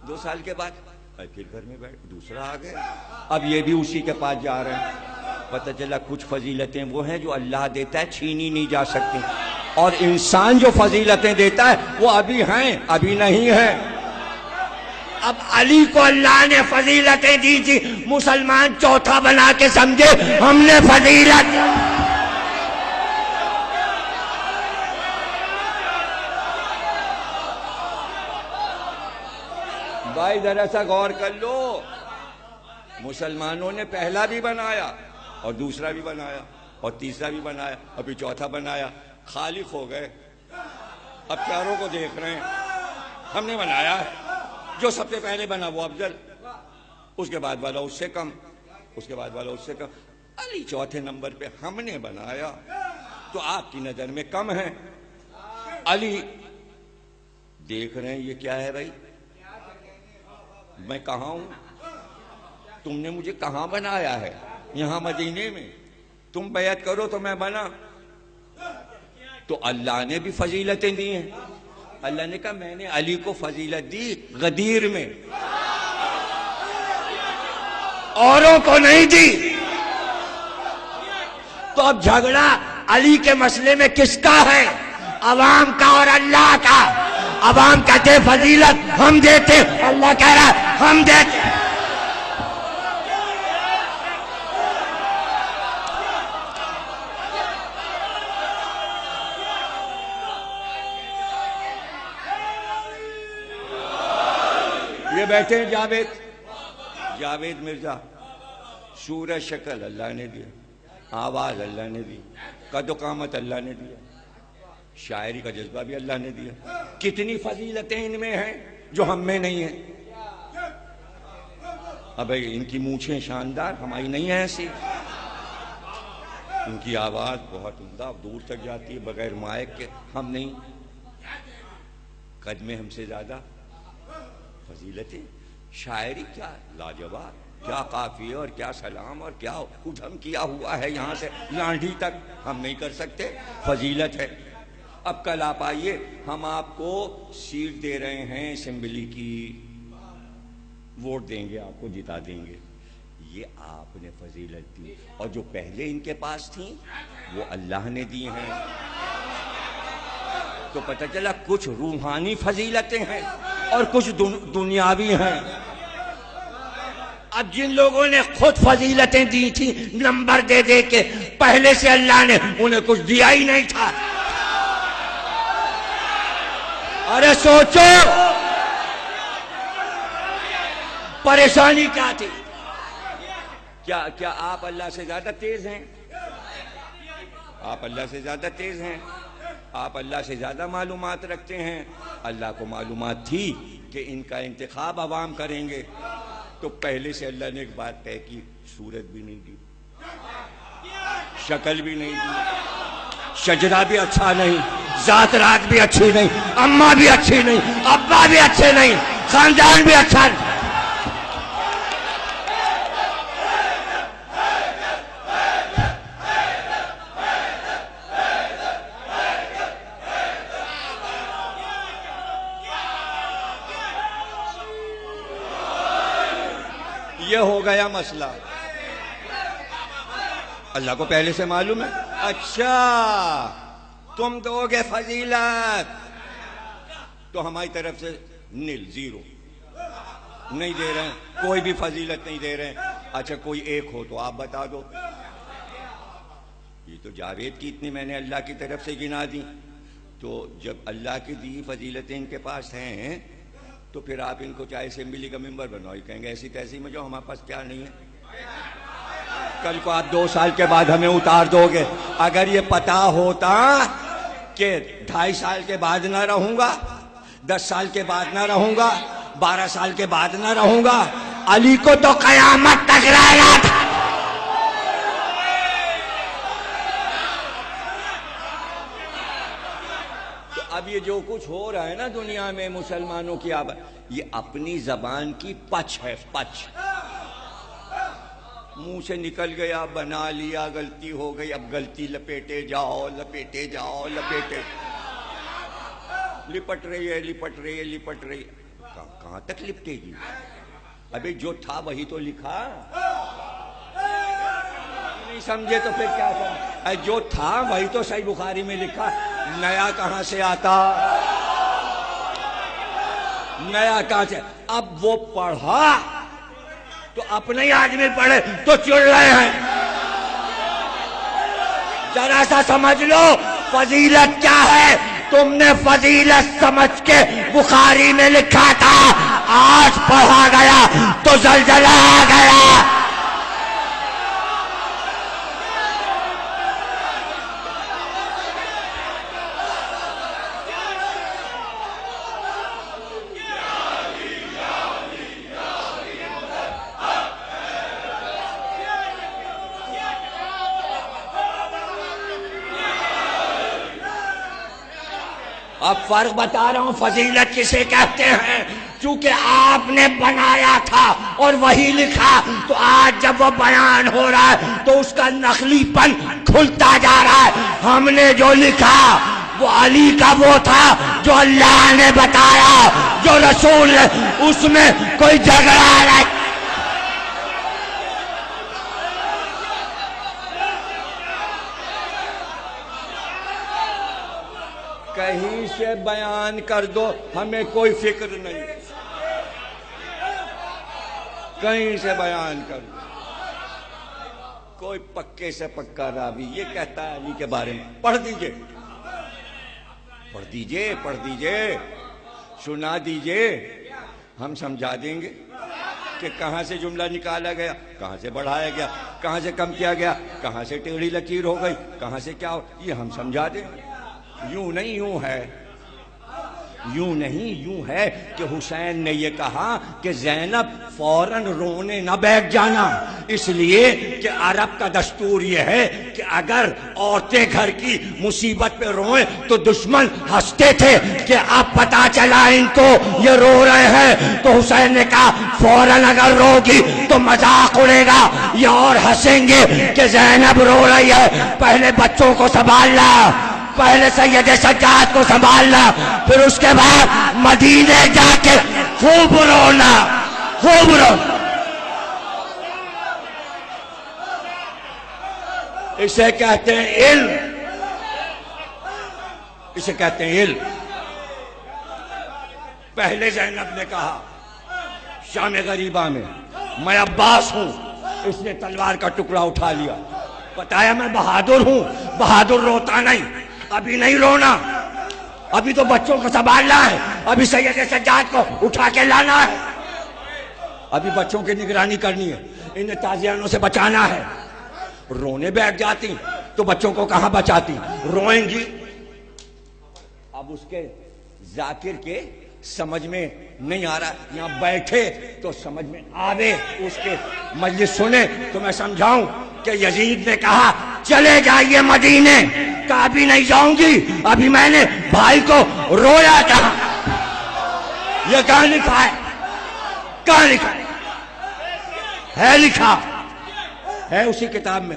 2 سال کے بعد پھر گھر میں بیٹھ دوسرا آ گیا، اب یہ بھی اسی کے پاس جا رہے ہیں۔ پتہ چلا کچھ فضیلتیں وہ ہیں جو اللہ دیتا ہے، چھینی نہیں جا سکتی، اور انسان جو فضیلتیں دیتا ہے وہ ابھی ہیں، ابھی نہیں ہیں۔ اب علی کو اللہ نے فضیلتیں دی تھی، مسلمان چوتھا بنا کے سمجھے ہم نے فضیلت۔ بھائی ذرا سا غور کر لو، مسلمانوں نے پہلا بھی بنایا اور دوسرا بھی بنایا اور تیسرا بھی بنایا اور پھر چوتھا بنایا. خالق ہو گئے. اب چاروں کو دیکھ رہے ہیں, ہم نے بنایا ہے, جو سب سے پہلے بنا وہ افضل, اس کے بعد والا اس سے کم, اس کے بعد والا اس سے کم. علی چوتھے نمبر پہ ہم نے بنایا تو آپ کی نظر میں کم ہے. علی دیکھ رہے ہیں یہ کیا ہے بھائی, میں کہاں ہوں, تم نے مجھے کہاں بنایا ہے؟ یہاں مدینے میں. تم بیعت کرو تو میں بنا. تو اللہ نے بھی فضیلتیں دی ہیں. اللہ نے کہا میں نے علی کو فضیلت دی غدیر میں, اوروں کو نہیں دی. تو اب جھگڑا علی کے مسئلے میں کس کا ہے؟ عوام کا اور اللہ کا. عوام کہتے فضیلت ہم دیتے, اللہ کہہ رہا ہے ہم دیتے. یہ بیٹھے ہیں جاوید مرزا. صورت شکل اللہ نے دیا, آواز اللہ نے دی, قد و قامت اللہ نے دیا, شاعری کا جذبہ بھی اللہ نے دیا. کتنی فضیلتیں ان میں ہیں جو ہم میں نہیں ہیں. اب ان کی مونچھیں شاندار, ہماری نہیں ہیں ایسی. ان کی آواز بہت عمدہ, دور تک جاتی ہے بغیر مائک کے, ہم نہیں. قد میں ہم سے زیادہ فضیلتیں. شاعری کیا لاجواب, کیا قافیے اور کیا سلام اور کیا ادھم کیا ہوا ہے یہاں سے لانڈھی تک, ہم نہیں کر سکتے. فضیلت ہے. اب کل آپ آئیے, ہم آپ کو سیٹ دے رہے ہیں اسمبلی کی, ووٹ دیں گے, آپ کو جتا دیں گے. یہ آپ نے فضیلت دی, اور جو پہلے ان کے پاس تھیں وہ اللہ نے دی ہیں. تو پتہ چلا کچھ روحانی فضیلتیں ہیں اور کچھ دنیاوی ہیں. اب جن لوگوں نے خود فضیلتیں دی تھی نمبر دے دے کے, پہلے سے اللہ نے انہیں کچھ دیا ہی نہیں تھا. ارے سوچو پریشانی کیا تھی. کیا آپ اللہ سے زیادہ تیز ہیں؟ آپ اللہ سے زیادہ تیز ہیں؟ آپ اللہ سے زیادہ معلومات رکھتے ہیں؟ اللہ کو معلومات تھی کہ ان کا انتخاب عوام کریں گے, تو پہلے سے اللہ نے ایک بات طے کی, صورت بھی نہیں دی, شکل بھی نہیں دی, شجرہ بھی اچھا نہیں, ذات رات بھی اچھی نہیں, اماں بھی اچھی نہیں, ابا بھی اچھے نہیں, خاندان بھی اچھا نہیں. یہ ہو گیا مسئلہ. اللہ کو پہلے سے معلوم ہے. اچھا تم دو گے فضیلت, تو ہماری طرف سے نل, زیرو, نہیں دے رہے ہیں, کوئی بھی فضیلت نہیں دے رہے ہیں. اچھا کوئی ایک ہو تو آپ بتا دو. یہ تو جاوید کی اتنی میں نے اللہ کی طرف سے گنا دی. تو جب اللہ کی دی فضیلتیں ان کے پاس ہیں, تو پھر آپ ان کو چاہے اسمبلی کا ممبر بناؤ, ہی کہیں گے ایسی تیسی میں جو ہمارے پاس کیا نہیں ہے. کل کو آپ 2 سال کے بعد ہمیں اتار دو گے. اگر یہ پتا ہوتا کہ 2.5 سال کے بعد نہ رہوں گا, 10 سال کے بعد نہ رہوں گا, 12 سال کے بعد نہ رہوں گا, علی کو تو قیامت تک رہنا تھا. اب یہ جو کچھ ہو رہا ہے نا دنیا میں مسلمانوں کی آباد, یہ اپنی زبان کی پچ ہے, پچ. منہ سے نکل گیا, بنا لیا, غلطی ہو گئی, اب غلطی لپیٹے جاؤ, لپیٹے جاؤ, لپیٹے, لپٹ رہی ہے, لپٹ رہی ہے, لپٹ رہی ہے. کہاں تک لپٹے گی؟ ابھی جو تھا وہی تو لکھا. نہیں سمجھے تو پھر کیا سمجھے؟ جو تھا وہی تو صحیح بخاری میں لکھا, نیا کہاں سے آتا, نیا کہاں سے. اب وہ پڑھا تو اپنے ہی آدمی پڑھے تو چڑ رہے ہیں. ذرا سا سمجھ لو فضیلت کیا ہے. تم نے فضیلت سمجھ کے بخاری میں لکھا تھا, آج پڑھا گیا تو زلزلہ آ گیا. اب فرق بتا رہا ہوں فضیلت کسے کہتے ہیں، چونکہ آپ نے بنایا تھا اور وہی لکھا، تو آج جب وہ بیان ہو رہا ہے تو اس کا نقلی پن کھلتا جا رہا ہے۔ ہم نے جو لکھا وہ علی کا وہ تھا جو اللہ نے بتایا، جو رسول نے، اس میں کوئی جھگڑا نہیں۔ کہیں سے بیان کر دو، ہمیں کوئی فکر نہیں، کہیں سے بیان کر دو۔ کوئی پکے سے پکا راوی یہ کہتا ہے علی کے بارے میں، پڑھ دیجئے، پڑھ دیجئے، پڑھ دیجئے، سنا دیجئے، ہم سمجھا دیں گے کہ کہاں سے جملہ نکالا گیا، کہاں سے بڑھایا گیا، کہاں سے کم کیا گیا، کہاں سے ٹیڑھی لکیر ہو گئی، کہاں سے کیا ہو، یہ ہم سمجھا دیں گے۔ یوں نہیں، یوں ہے، یوں نہیں، یوں ہے کہ حسین نے یہ کہا کہ زینب فوراً رونے نہ بیٹھ جانا، اس لیے کہ عرب کا دستور یہ ہے کہ اگر عورتیں گھر کی مصیبت پہ روئیں تو دشمن ہنستے تھے کہ اب پتا چلا ان کو یہ رو رہے ہیں، تو حسین نے کہا فوراً اگر رو گی تو مذاق اڑے گا، یہ اور ہنسیں گے کہ زینب رو رہی ہے، پہلے بچوں کو سنبھالنا، پہلے سید سجاد کو سنبھالنا، پھر اس کے بعد مدینے جا کے خوب رونا، خوب رونا۔ اسے کہتے ہیں علم، اسے کہتے ہیں علم۔ پہلے زینب نے کہا شام غریبہ میں، میں عباس ہوں، اس نے تلوار کا ٹکڑا اٹھا لیا، بتایا میں بہادر ہوں، بہادر روتا نہیں، ابھی نہیں رونا، ابھی تو بچوں کو سنبھالنا ہے، ابھی سید سجاد کو اٹھا کے لانا ہے، ابھی بچوں کی نگرانی کرنی ہے، انہیں تازیانوں سے بچانا ہے۔ رونے بیٹھ جاتی تو بچوں کو کہاں بچاتی، روئیں گی۔ اب اس کے ذاکر کے سمجھ میں نہیں آ رہا، یہاں بیٹھے تو سمجھ میں آوے، اس کے مجلس سنے تو میں سمجھاؤں کہ یزید نے کہا چلے جائیے مدینے، کہا ابھی نہیں جاؤں گی، ابھی میں نے بھائی کو رویا تھا۔ یہ کہاں لکھا ہے، کہاں لکھا ہے لکھا ہے اسی کتاب میں،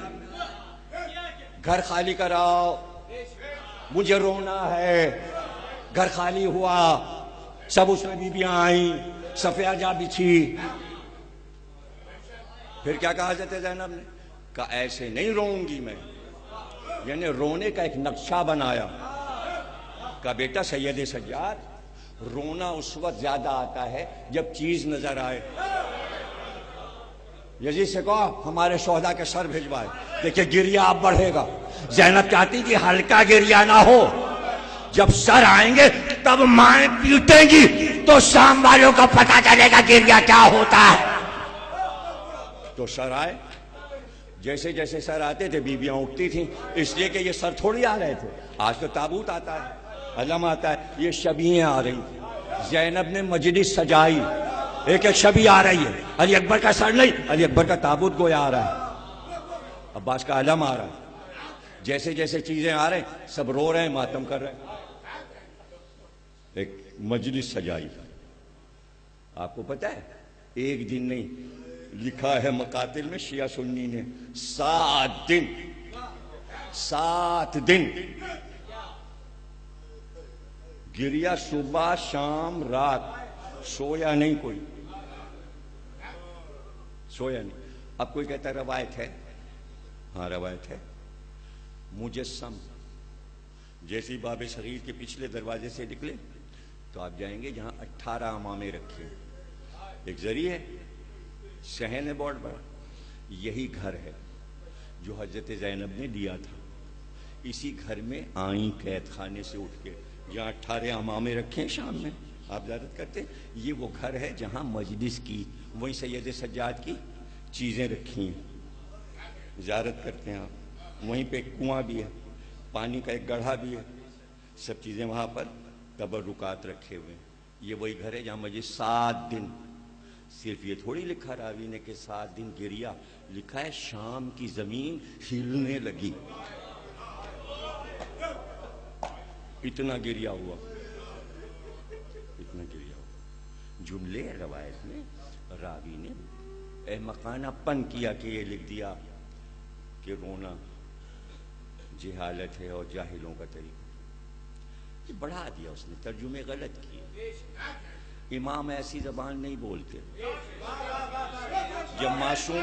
گھر خالی کراؤ، مجھے رونا ہے، گھر خالی ہوا، سب اس میں بیویاں آئیں، صفیہ جا بچھی، پھر کیا کہا حضرت زینب نے، کہا ایسے نہیں روؤں گی میں، یعنی رونے کا ایک نقشہ بنایا، کہا بیٹا سید سجاد رونا اس وقت زیادہ آتا ہے جب چیز نظر آئے۔ یزید سے کہا ہمارے شہداء کے سر بھجوائے، دیکھیں گریہ اب بڑھے گا۔ زینب چاہتی کہ ہلکا گریہ نہ ہو، جب سر آئیں گے تب مائیں پیٹیں گی تو شام والوں کو پتہ چلے گا گریہ کیا ہوتا ہے۔ تو سر آئے، جیسے جیسے سر آتے تھے بیویاں اٹھتی تھیں، اس لیے کہ یہ سر تھوڑی آ رہے تھے، آج تو تابوت آتا ہے، علم آتا ہے، یہ شبیہیں آ رہی تھیں۔ زینب نے مجلس سجائی، ایک ایک شبیہ آ رہی ہے، علی اکبر کا سر نہیں، علی اکبر کا تابوت گویا آ رہا ہے، عباس کا علم آ رہا ہے، جیسے جیسے چیزیں آ رہے ہیں سب رو رہے ہیں، ماتم کر رہے ہیں۔ ایک مجلس سجائی، آپ کو پتہ ہے ایک دن نہیں، لکھا ہے مقاتل میں شیعہ سنی نے 7 دن، 7 دن گریہ، صبح شام رات، سویا نہیں کوئی، سویا نہیں۔ اب کوئی کہتا ہے روایت ہے، ہاں روایت ہے۔ مجسم جیسی باب صغیر کے پچھلے دروازے سے نکلے تو آپ جائیں گے جہاں 18 امامے رکھے، ایک ذریعہ ہے، صحن ہے بہت بڑا، یہی گھر ہے جو حضرت زینب نے لیا تھا۔ اسی گھر میں آئیں قید خانے سے اٹھ کے، جہاں 18 امامے رکھے شام میں آپ زیارت کرتے ہیں، یہ وہ گھر ہے جہاں مجلس کی، وہیں سید سجاد کی چیزیں رکھی ہیں، زیارت کرتے ہیں آپ۔ وہیں پہ ایک کنواں بھی ہے، پانی کا ایک گڑھا بھی ہے، سب چیزیں وہاں پر تبرکات رکھے ہوئے ہیں۔ یہ وہی گھر ہے جہاں مجلس 7 دن، صرف یہ تھوڑی لکھا راوی نے کہ 7 دن گریہ، لکھا ہے شام کی زمین ہلنے لگی، اتنا گریہ ہوا۔ جملے روایت میں راوی نے احمقانہ پن کیا کہ یہ لکھ دیا کہ رونا جہالت ہے اور جاہلوں کا طریقہ، یہ بڑھا دیا اس نے، ترجمے غلط کیے۔ امام ایسی زبان نہیں بولتے، جب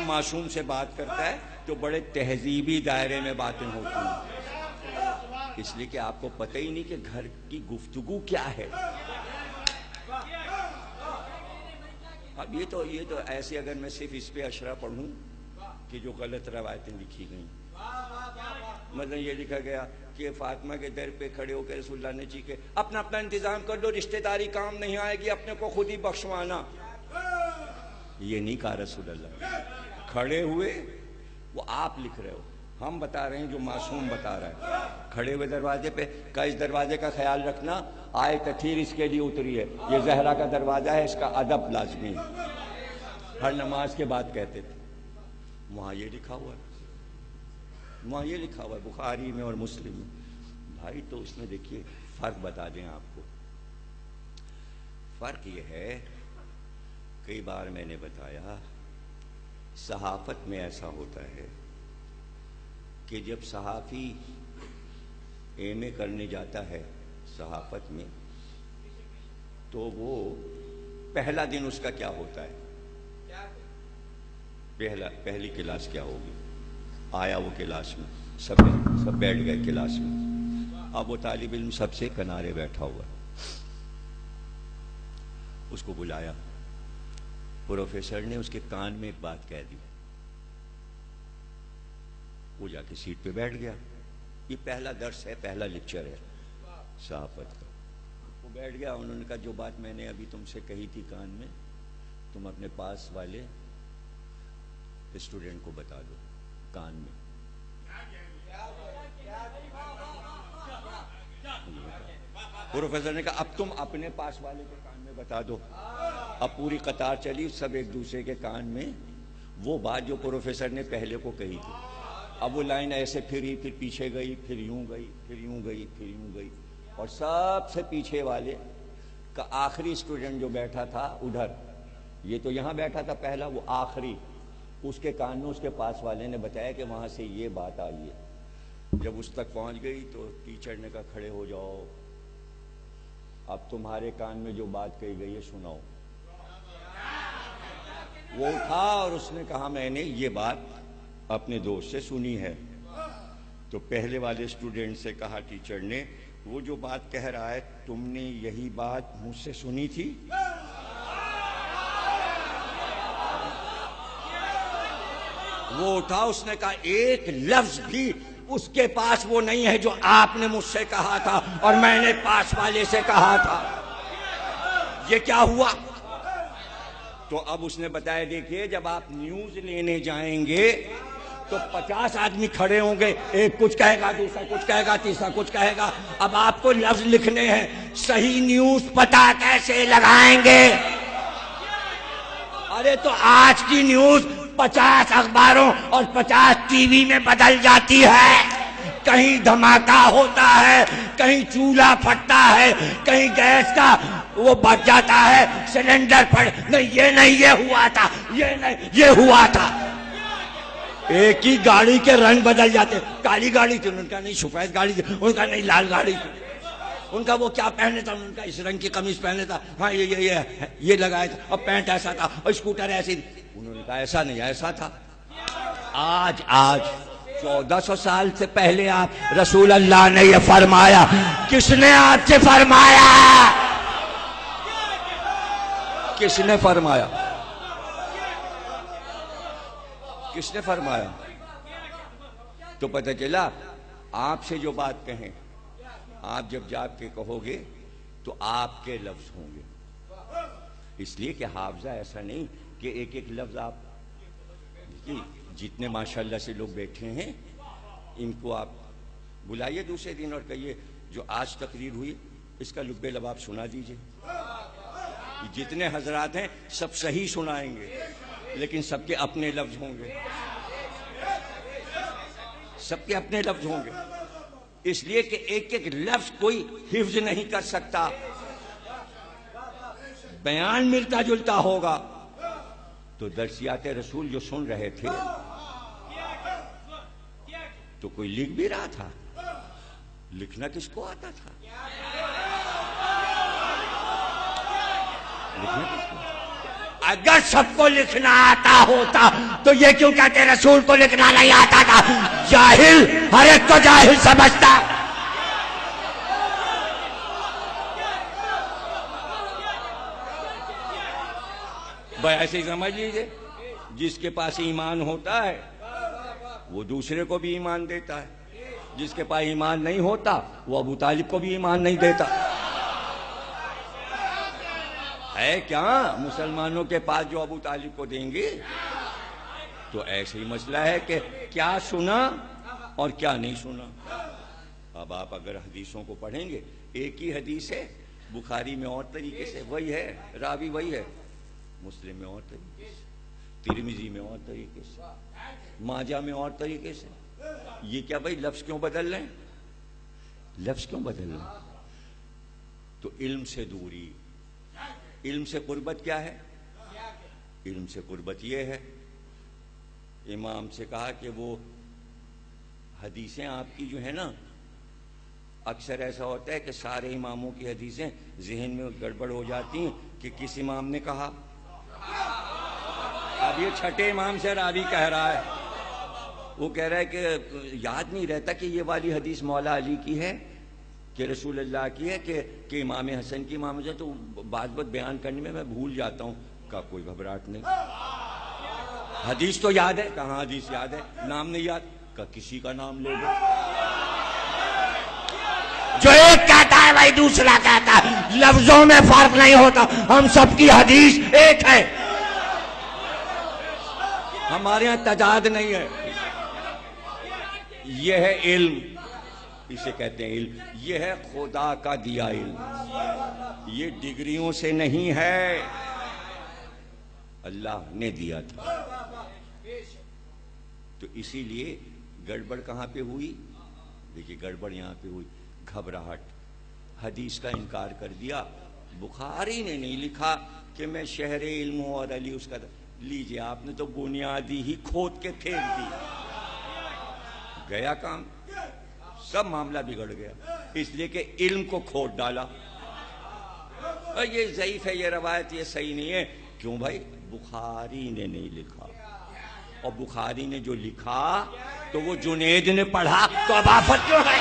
معصوم سے بات کرتا ہے تو بڑے تہذیبی دائرے میں باتیں ہوتی ہیں، اس لیے کہ آپ کو پتہ ہی نہیں کہ گھر کی گفتگو کیا ہے۔ اب یہ تو ایسے اگر میں صرف اس پہ اشرا پڑھوں کہ جو غلط روایتیں لکھی گئیں، مثلا یہ لکھا گیا کہ فاطمہ کے در پہ کھڑے ہو کے رسول اللہ نے چیخے اپنا انتظام کر لو، رشتہ داری کام نہیں آئے گی، اپنے کو خود ہی بخشوانا۔ یہ نہیں کہا رسول اللہ، کھڑے ہوئے، وہ آپ لکھ رہے ہو، ہم بتا رہے ہیں جو معصوم بتا رہا ہے۔ کھڑے ہوئے دروازے پہ کا اس دروازے کا خیال رکھنا، آئے تطہیر اس کے لیے اتری ہے، یہ زہرا کا دروازہ ہے، اس کا ادب لازمی ہے، ہر نماز کے بعد کہتے تھے۔ وہاں یہ لکھا ہوا ہے، وہاں یہ لکھا ہوا ہے بخاری میں اور مسلم میں۔ بھائی تو اس میں دیکھیے فرق بتا دیں آپ کو، فرق یہ ہے، کئی بار میں نے بتایا صحافت میں ایسا ہوتا ہے کہ جب صحافی ایم اے کرنے جاتا ہے صحافت میں تو وہ پہلا دن اس کا کیا ہوتا ہے، پہلی کلاس کیا ہوگی، آیا وہ کلاس میں، سب بیٹھ گئے کلاس میں، اب وہ طالب علم سب سے کنارے بیٹھا ہوا، اس کو بلایا، پروفیسر نے اس کے کان میں ایک بات کہہ دی، وہ جا کے سیٹ پہ بیٹھ گیا۔ یہ پہلا درس ہے، پہلا لیکچر ہے صحافت کا۔ وہ بیٹھ گیا، انہوں نے کہا جو بات میں نے ابھی تم سے کہی تھی کان میں، تم اپنے پاس والے اسٹوڈنٹ کو بتا دو کان میں۔ پروفیسر نے کہا اب تم اپنے پاس والے کے کان میں بتا دو۔ اب پوری قطار چلی، سب ایک دوسرے کے کان میں وہ بات جو پروفیسر نے پہلے کو کہی تھی۔ اب وہ لائن ایسے پھری، پھر پیچھے گئی، پھر یوں گئی، پھر یوں گئی، پھر یوں گئی، اور سب سے پیچھے والے کا آخری اسٹوڈنٹ جو بیٹھا تھا ادھر، یہ تو یہاں بیٹھا تھا پہلا، وہ آخری، اس کے کان میں اس کے پاس والے نے بتایا کہ وہاں سے یہ بات آئی ہے۔ جب اس تک پہنچ گئی تو ٹیچر نے کہا کھڑے ہو جاؤ، اب تمہارے کان میں جو بات کہی گئی ہے سناؤ۔ وہ اٹھا اور اس نے کہا میں نے یہ بات اپنے دوست سے سنی ہے۔ تو پہلے والے اسٹوڈنٹ سے کہا ٹیچر نے وہ جو بات کہہ رہا ہے تم نے یہی بات مجھ سے سنی تھی؟ وہ اٹھا، اس نے کہا ایک لفظ بھی اس کے پاس وہ نہیں ہے جو آپ نے مجھ سے کہا تھا اور میں نے پاس والے سے کہا تھا۔ یہ کیا ہوا؟ تو اب اس نے بتایا دیکھیے جب آپ نیوز لینے جائیں گے تو 50 آدمی کھڑے ہوں گے، ایک کچھ کہے گا، دوسرا کچھ کہے گا، تیسرا کچھ کہے گا، اب آپ کو لفظ لکھنے ہیں، صحیح نیوز پتہ کیسے لگائیں گے؟ ارے تو آج کی نیوز 50 اخباروں اور 50 ٹی وی میں بدل جاتی ہے، کہیں دھماکہ ہوتا ہے، کہیں چولہا پھٹتا ہے، کہیں گیس کا وہ بچ جاتا ہے، سلنڈر پھٹ، نہیں یہ ہوا تھا، یہ نہیں یہ ہوا تھا۔ ایک ہی گاڑی کے رنگ بدل جاتے، کالی گاڑی تھی ان کا نہیں سفید گاڑی تھی ان کا نہیں لال گاڑی تھی ان کا، وہ کیا پہنے تھا ان کا اس رنگ کی قمیض پہنے تھا، ہاں یہ لگایا تھا، اور پینٹ ایسا تھا، اور اسکوٹر ایسی تھی، انہوں نے کہا ایسا نہیں ایسا تھا۔ آج 1400 سال سے پہلے آپ رسول اللہ نے یہ فرمایا، کس نے آپ سے فرمایا؟ کس نے فرمایا؟ کس نے فرمایا؟ تو پتہ چلا آپ سے جو بات کہیں آپ جب جا کے کہو گے تو آپ کے لفظ ہوں گے، اس لیے کہ حافظہ ایسا نہیں کہ ایک ایک لفظ آپ، جتنے ماشاءاللہ سے لوگ بیٹھے ہیں ان کو آپ بلائیے دوسرے دن اور کہیے جو آج تقریر ہوئی اس کا لب لباب سنا دیجئے۔ جتنے حضرات ہیں سب صحیح سنائیں گے لیکن سب کے اپنے لفظ ہوں گے، سب کے اپنے لفظ ہوں گے، اس لیے کہ ایک ایک لفظ کوئی حفظ نہیں کر سکتا۔ بیان ملتا جلتا ہوگا تو درسیات رسول جو سن رہے تھے تو کوئی لکھ بھی رہا تھا. لکھنا کس کو آتا تھا؟ لکھنا کس کو؟ اگر سب کو لکھنا آتا ہوتا تو یہ کیوں کہتے رسول کو لکھنا نہیں آتا تھا؟ جاہل ہر ایک کو جاہل سمجھتا. بھائی ایسے ہی سمجھ لیجیے، جس کے پاس ایمان ہوتا ہے وہ دوسرے کو بھی ایمان دیتا ہے، جس کے پاس ایمان نہیں ہوتا وہ ابو طالب کو بھی ایمان نہیں دیتا. ہے کیا مسلمانوں کے پاس جو ابو طالب کو دیں گے؟ تو ایسے ہی مسئلہ ہے کہ کیا سنا اور کیا نہیں سنا. اب آپ اگر حدیثوں کو پڑھیں گے، ایک ہی حدیث ہے، بخاری میں اور طریقے سے وہی ہے، راوی وہی ہے، مسلم میں اور طریقے سے، ترمذی میں اور طریقے سے، ماجہ میں اور طریقے سے. یہ کیا بھائی لفظ کیوں بدل رہے ہیں؟ لفظ کیوں بدل رہے ہیں؟ تو علم سے دوری. علم سے قربت کیا ہے؟ علم سے قربت یہ ہے، امام سے کہا کہ وہ حدیثیں آپ کی جو ہے نا، اکثر ایسا ہوتا ہے کہ سارے اماموں کی حدیثیں ذہن میں گڑبڑ ہو جاتی ہیں کہ کس امام نے کہا. اب یہ چھٹے امام سے راوی کہہ رہا ہے، وہ کہہ رہا ہے کہ یاد نہیں رہتا کہ یہ والی حدیث مولا علی کی ہے کہ رسول اللہ کی ہے کہ امام حسن کی، امام حسن، تو بات بیان کرنے میں بھول جاتا ہوں. کا کوئی گھبراہٹ نہیں، حدیث تو یاد ہے. کہاں حدیث یاد ہے؟ نام نہیں یاد کا کسی کا نام لے لو. جو ایک کہتا ہے وہی دوسرا کہتا ہے، لفظوں میں فرق نہیں ہوتا، ہم سب کی حدیث ایک ہے. ہمارے یہاں تضاد نہیں ہے. یہ ہے علم، اسے کہتے ہیں علم. یہ ہے خدا کا دیا علم. یہ ڈگریوں سے نہیں ہے، اللہ نے دیا تھا. تو اسی لیے گڑبڑ کہاں پہ ہوئی؟ دیکھیے گڑبڑ یہاں پہ ہوئی، گھبراہٹ. حدیث کا انکار کر دیا. بخاری نے نہیں لکھا کہ میں شہر علم ہوں اور علی اس کا. لیجئے آپ نے تو بنیادی ہی کھود کے پھینک دی. گیا کام، سب معاملہ بگڑ گیا، اس لیے کہ علم کو کھود ڈالا. اور یہ ضعیف ہے، یہ روایت یہ صحیح نہیں ہے. کیوں بھائی؟ بخاری نے نہیں لکھا، اور بخاری نے جو لکھا تو وہ جنید نے پڑھا، تو اب آفت کیوں ہے؟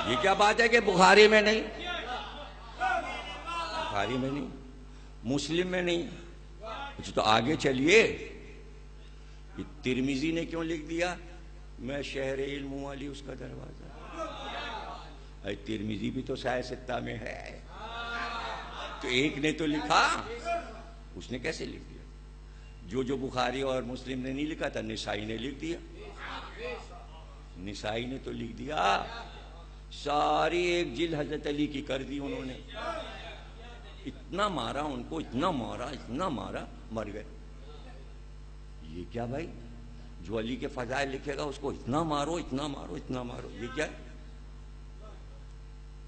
یہ کیا بات ہے کہ بخاری میں نہیں، بخاری میں نہیں، مسلم میں نہیں. تو آگے چلیے، ترمذی نے کیوں لکھ دیا میں شہر علم ہوں علی اس کا دروازہ؟ اے ترمذی بھی تو سایہ ستہ میں ہے، تو ایک نے تو لکھا، اس نے کیسے لکھ دیا؟ جو بخاری اور مسلم نے نہیں لکھا تھا، نسائی نے لکھ دیا. نسائی نے تو لکھ دیا، ساری ایک جلد حضرت علی کی کر دی انہوں نے. اتنا مارا ان کو، اتنا مارا، مر گئے. یہ کیا بھائی؟ جو علی کے فضائل لکھے گا اس کو اتنا مارو، اتنا مارو، اتنا مارو. یہ کیا ہے؟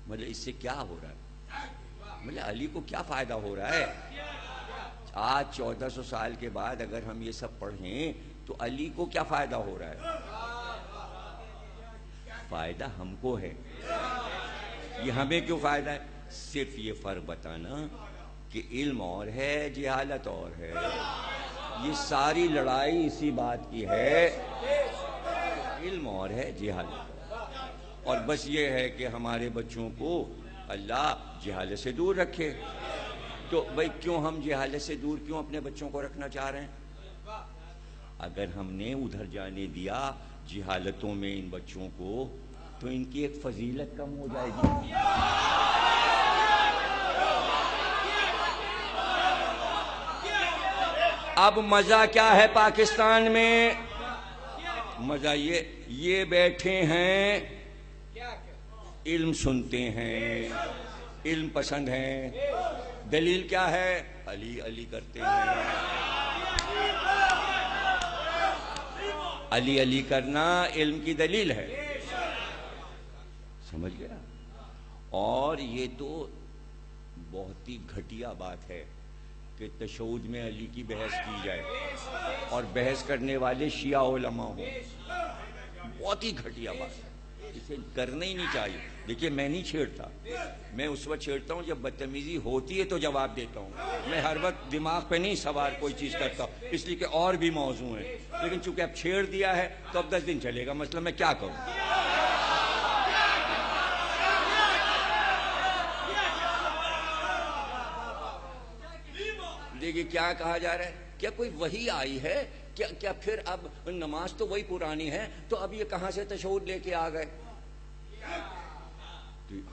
مطلب اس سے کیا ہو رہا ہے؟ مطلب علی کو کیا فائدہ ہو رہا ہے؟ آج 1400 سال کے بعد اگر ہم یہ سب پڑھیں تو علی کو کیا فائدہ ہو رہا ہے؟ فائدہ ہم کو ہے. یہ ہمیں کیوں فائدہ ہے؟ صرف یہ فرق بتانا کہ علم اور ہے، جہالت اور ہے. یہ ساری لڑائی اسی بات کی ہے، علم اور ہے، جہالت. اور بس یہ ہے کہ ہمارے بچوں کو اللہ جہالت سے دور رکھے. تو بھائی کیوں ہم جہالت سے دور کیوں اپنے بچوں کو رکھنا چاہ رہے ہیں؟ اگر ہم نے ادھر جانے دیا جہالتوں میں ان بچوں کو تو ان کی ایک فضیلت کم ہو جائے گی. اب مزہ کیا ہے پاکستان میں؟ مزہ یہ بیٹھے ہیں، علم سنتے ہیں، علم پسند ہیں. دلیل کیا ہے؟ علی علی کرتے ہیں. علی علی کرنا علم کی دلیل ہے، سمجھ گیا؟ اور یہ تو بہت ہی گھٹیا بات ہے کہ تشہد میں علی کی بحث کی جائے اور بحث کرنے والے شیعہ علماء ہوں، بہت ہی گھٹیا بات ہے، اسے کرنا ہی نہیں چاہیے۔ دیکھیے میں نہیں چھیڑتا، میں اس وقت چھیڑتا ہوں جب بدتمیزی ہوتی ہے تو جواب دیتا ہوں، میں ہر وقت دماغ پہ نہیں سوار کوئی چیز کرتا ہوں، اس لیے کہ اور بھی موضوع ہیں، لیکن چونکہ اب چھیڑ دیا ہے تو اب 10 دن چلے گا مسئلہ، میں کیا کروں؟ دیکھیے کیا کہا جا رہا ہے، کیا کوئی وحی آئی ہے؟ کیا پھر اب نماز تو وہی پرانی ہے، تو اب یہ کہاں سے تشہد لے کے آ گئے؟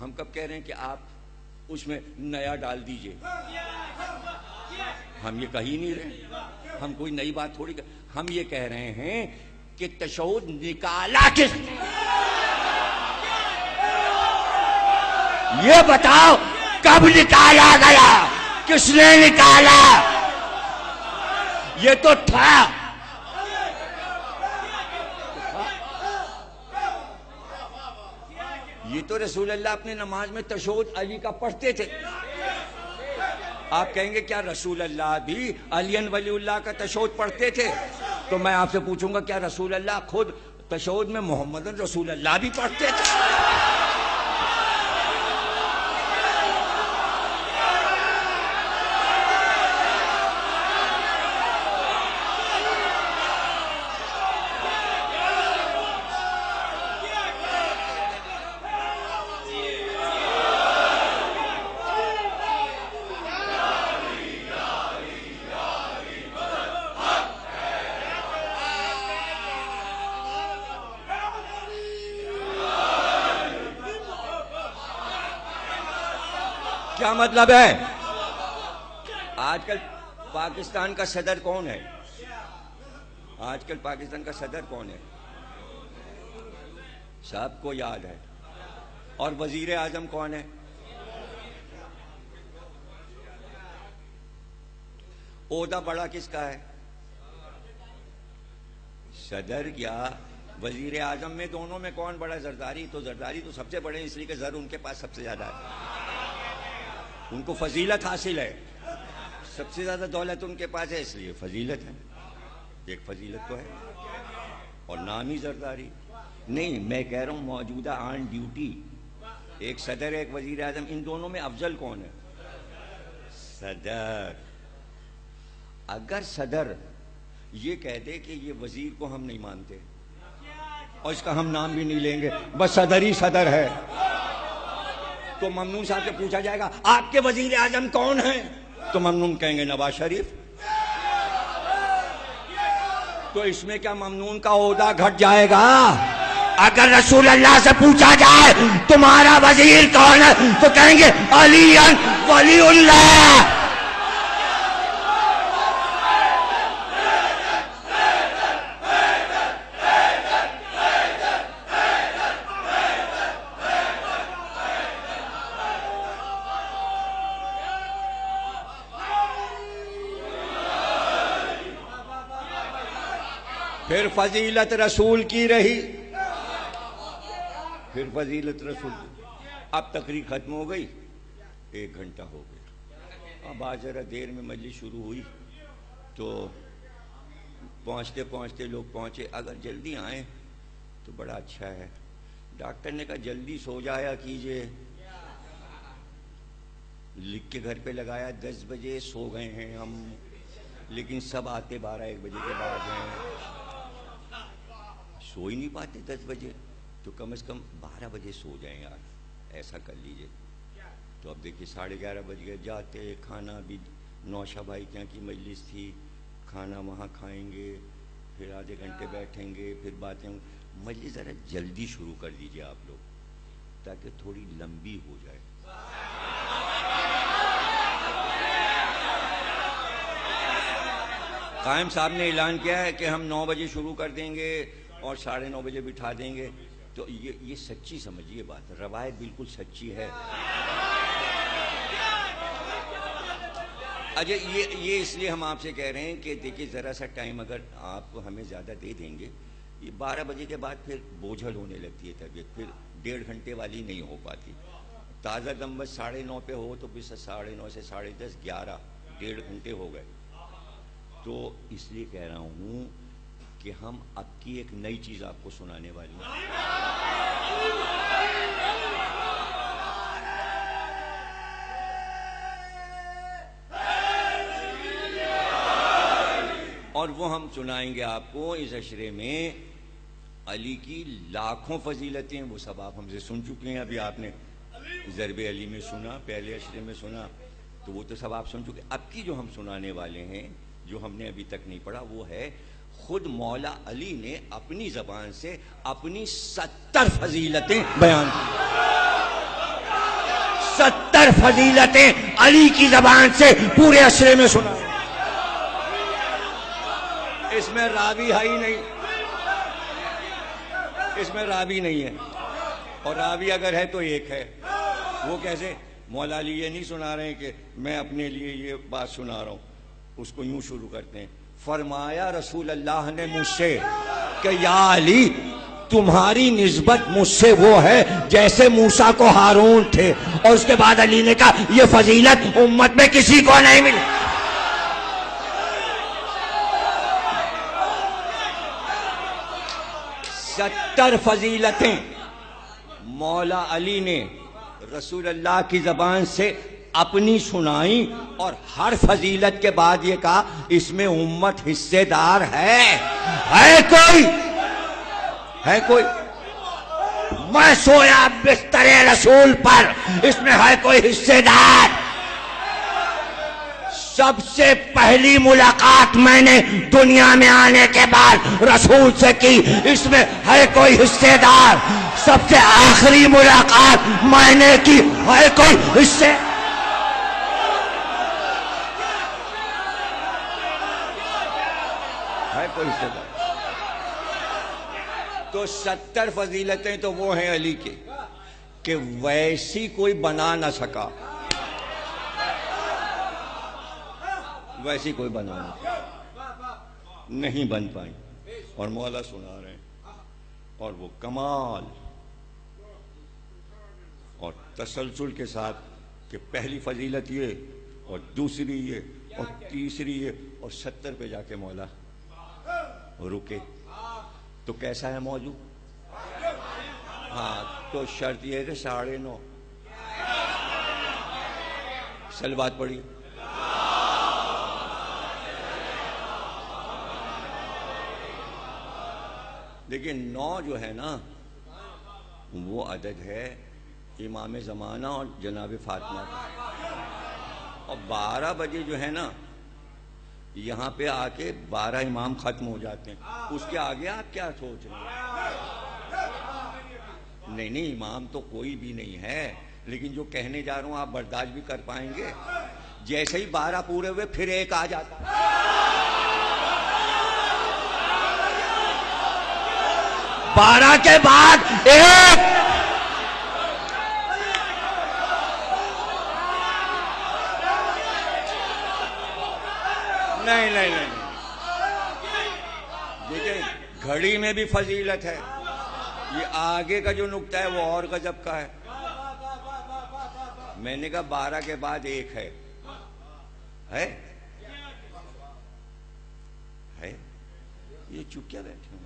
ہم کب کہہ رہے ہیں کہ آپ اس میں نیا ڈال دیجئے؟ ہم یہ کہہ ہی نہیں رہے، ہم کوئی نئی بات تھوڑی ہم یہ کہہ رہے ہیں کہ تشہد نکالا کس نے؟ یہ بتاؤ کب نکالا گیا، کس نے نکالا؟ یہ تو تھا، یہ تو رسول اللہ اپنے نماز میں تشہد علی کا پڑھتے تھے۔ آپ کہیں گے کیا رسول اللہ بھی علی ولی اللہ کا تشہد پڑھتے تھے؟ تو میں آپ سے پوچھوں گا کیا رسول اللہ خود تشہد میں محمد رسول اللہ بھی پڑھتے تھے؟ کیا مطلب ہے؟ آج کل پاکستان کا صدر کون ہے؟ آج کل پاکستان کا صدر کون ہے؟ سب کو یاد ہے۔ اور وزیر اعظم کون ہے؟ عہدہ بڑا کس کا ہے؟ صدر کیا وزیر اعظم میں دونوں میں کون بڑا؟ زرداری تو سب سے بڑے ہیں، اس لیے کہ زر ان کے پاس سب سے زیادہ ہے، ان کو فضیلت حاصل ہے، سب سے زیادہ دولت ان کے پاس ہے، اس لیے فضیلت ہے، ایک فضیلت تو ہے، اور نام ہی زرداری۔ نہیں، میں کہہ رہا ہوں موجودہ آن ڈیوٹی ایک صدر ایک وزیر اعظم، ان دونوں میں افضل کون ہے؟ صدر۔ اگر صدر یہ کہہ دے کہ یہ وزیر کو ہم نہیں مانتے اور اس کا ہم نام بھی نہیں لیں گے، بس صدر ہی صدر ہے، تو ممنون صاحب سے پوچھا جائے گا آپ کے وزیر اعظم کون ہیں؟ تو ممنون کہیں گے نواز شریف۔ تو اس میں کیا ممنون کا عہدہ گھٹ جائے گا؟ اگر رسول اللہ سے پوچھا جائے تمہارا وزیر کون ہے تو کہیں گے علی ولی اللہ۔ پھر فضیلت رسول کی رہی، پھر فضیلت رسول کی۔ اب تقریر ختم ہو گئی، 1 گھنٹہ ہو گیا، اب آج ذرا دیر میں مجلس شروع ہوئی تو پہنچتے پہنچتے لوگ پہنچے، اگر جلدی آئیں تو بڑا اچھا ہے۔ ڈاکٹر نے کہا جلدی سو جایا کیجئے، لکھ کے گھر پہ لگایا 10 بجے سو گئے ہیں ہم، لیکن سب آتے 12-1 بجے کے بعد ہیں، سو ہی نہیں پاتے 10 بجے، تو کم از کم 12 بجے سو جائیں یار، ایسا کر لیجئے۔ تو اب دیکھیے 11:30 بج گئے، جاتے کھانا بھی نوشہ بھائی کے یہاں کی مجلس تھی، کھانا وہاں کھائیں گے، پھر آدھے گھنٹے بیٹھیں گے، پھر باتیں، مجلس ذرا جلدی شروع کر دیجئے آپ لوگ تاکہ تھوڑی لمبی ہو جائے۔ قائم صاحب نے اعلان کیا ہے کہ ہم 9 بجے شروع کر دیں گے اور 9:30 بجے بٹھا دیں گے، تو یہ سچی سمجھیے بات، روایت بالکل سچی ہے۔ اچھا یہ اس لیے ہم آپ سے کہہ رہے ہیں کہ دیکھیے ذرا سا ٹائم اگر آپ ہمیں زیادہ دے دیں گے، یہ 12 بجے کے بعد پھر بوجھل ہونے لگتی ہے طبیعت، پھر 1.5 گھنٹے والی نہیں ہو پاتی. تازہ دم بس 9:30 پہ ہو تو پھر 9:30 سے 10:30 11 1.5 گھنٹے ہو گئے. تو اس لیے کہہ رہا ہوں کہ ہم اب کی ایک نئی چیز آپ کو سنانے والی ہیں. اور وہ ہم سنائیں گے آپ کو اس عشرے میں علی کی لاکھوں فضیلتیں. وہ سب آپ ہم سے سن چکے ہیں. ابھی آپ نے ضرب علی میں سنا، پہلے عشرے میں سنا، تو وہ تو سب آپ سن چکے. اب کی جو ہم سنانے والے ہیں، جو ہم نے ابھی تک نہیں پڑھا، وہ ہے خود مولا علی نے اپنی زبان سے اپنی 70 فضیلتیں بیان کی. 70 فضیلتیں علی کی زبان سے پورے عشرے میں سنا. اس میں راوی ہے ہی نہیں، اس میں راوی نہیں ہے، اور راوی اگر ہے تو ایک ہے. وہ کیسے؟ مولا علی یہ نہیں سنا رہے ہیں کہ میں اپنے لیے یہ بات سنا رہا ہوں. اس کو یوں شروع کرتے ہیں، فرمایا رسول اللہ نے مجھ سے کہ یا علی تمہاری نسبت مجھ سے وہ ہے جیسے موسیٰ کو ہارون تھے. اور اس کے بعد علی نے کہا یہ فضیلت امت میں کسی کو نہیں ملی. ستر فضیلتیں مولا علی نے رسول اللہ کی زبان سے اپنی سنائی، اور ہر فضیلت کے بعد یہ کہا اس میں امت حصے دار ہے. کوئی ہے کوئی؟ میں سویا بستر رسول پر، اس میں ہے کوئی حصے دار؟ سب سے پہلی ملاقات میں نے دنیا میں آنے کے بعد رسول سے کی، اس میں ہے کوئی حصے دار؟ سب سے آخری ملاقات میں نے کی، ہے کوئی حصے؟ ہے کوئی حصے دار؟ تو 70 فضیلتیں تو وہ ہیں علی کے کہ ویسی کوئی بنا نہ سکا، ویسی کوئی بنانا نہیں بن پائی. اور مولا سنا رہے ہیں، اور وہ کمال اور تسلسل کے ساتھ کہ پہلی فضیلت یہ، اور دوسری یہ، اور تیسری یہ، اور 70 پہ جا کے مولا رکے. تو کیسا ہے موضوع؟ ہاں تو شرط یہ ہے کہ 9:30 صلوات پڑھی. لیکن 9 جو ہے نا وہ عدد ہے امام زمانہ اور جناب فاطمہ کا. اور 12 بجے جو ہے نا یہاں پہ آ کے 12 امام ختم ہو جاتے ہیں. اس کے آگے آپ کیا سوچ رہے ہیں؟ نہیں امام تو کوئی بھی نہیں ہے، لیکن جو کہنے جا رہا ہوں آپ برداشت بھی کر پائیں گے. جیسے ہی 12 پورے ہوئے پھر ایک آ جاتا ہے. 12 کے بعد ایک. نہیں دیکھیں گھڑی میں بھی فضیلت ہے. یہ آگے کا جو نقطہ ہے وہ اور غضب کا ہے. میں نے کہا 12 کے بعد ایک ہے. یہ چپ کیا بیٹھے ہیں؟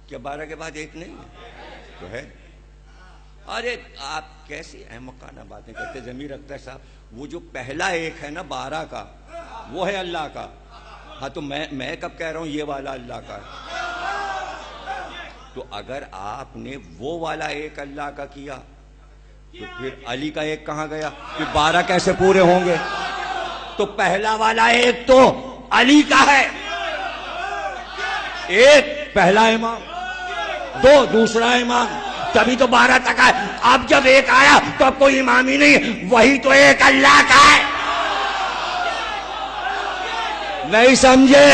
کیا 12 کے بعد ایک نہیں ہے؟ تو ہے. ارے آپ کیسی احمقانہ باتیں کرتے. ضمیر رکھتا ہے صاحب، وہ جو پہلا ایک ہے نا 12 کا وہ ہے اللہ کا. ہاں تو میں کب کہہ رہا ہوں یہ والا اللہ کا ہے. تو اگر آپ نے وہ والا ایک اللہ کا کیا تو پھر علی کا ایک کہاں گیا؟ کہ 12 کیسے پورے ہوں گے؟ تو پہلا والا ایک تو علی کا ہے. ایک پہلا امام، 2 دوسرا امام، تبھی تو 12 تک آئے. اب جب ایک آیا تو اب کوئی امام ہی نہیں، وہی تو ایک اللہ کا ہے. نہیں سمجھے؟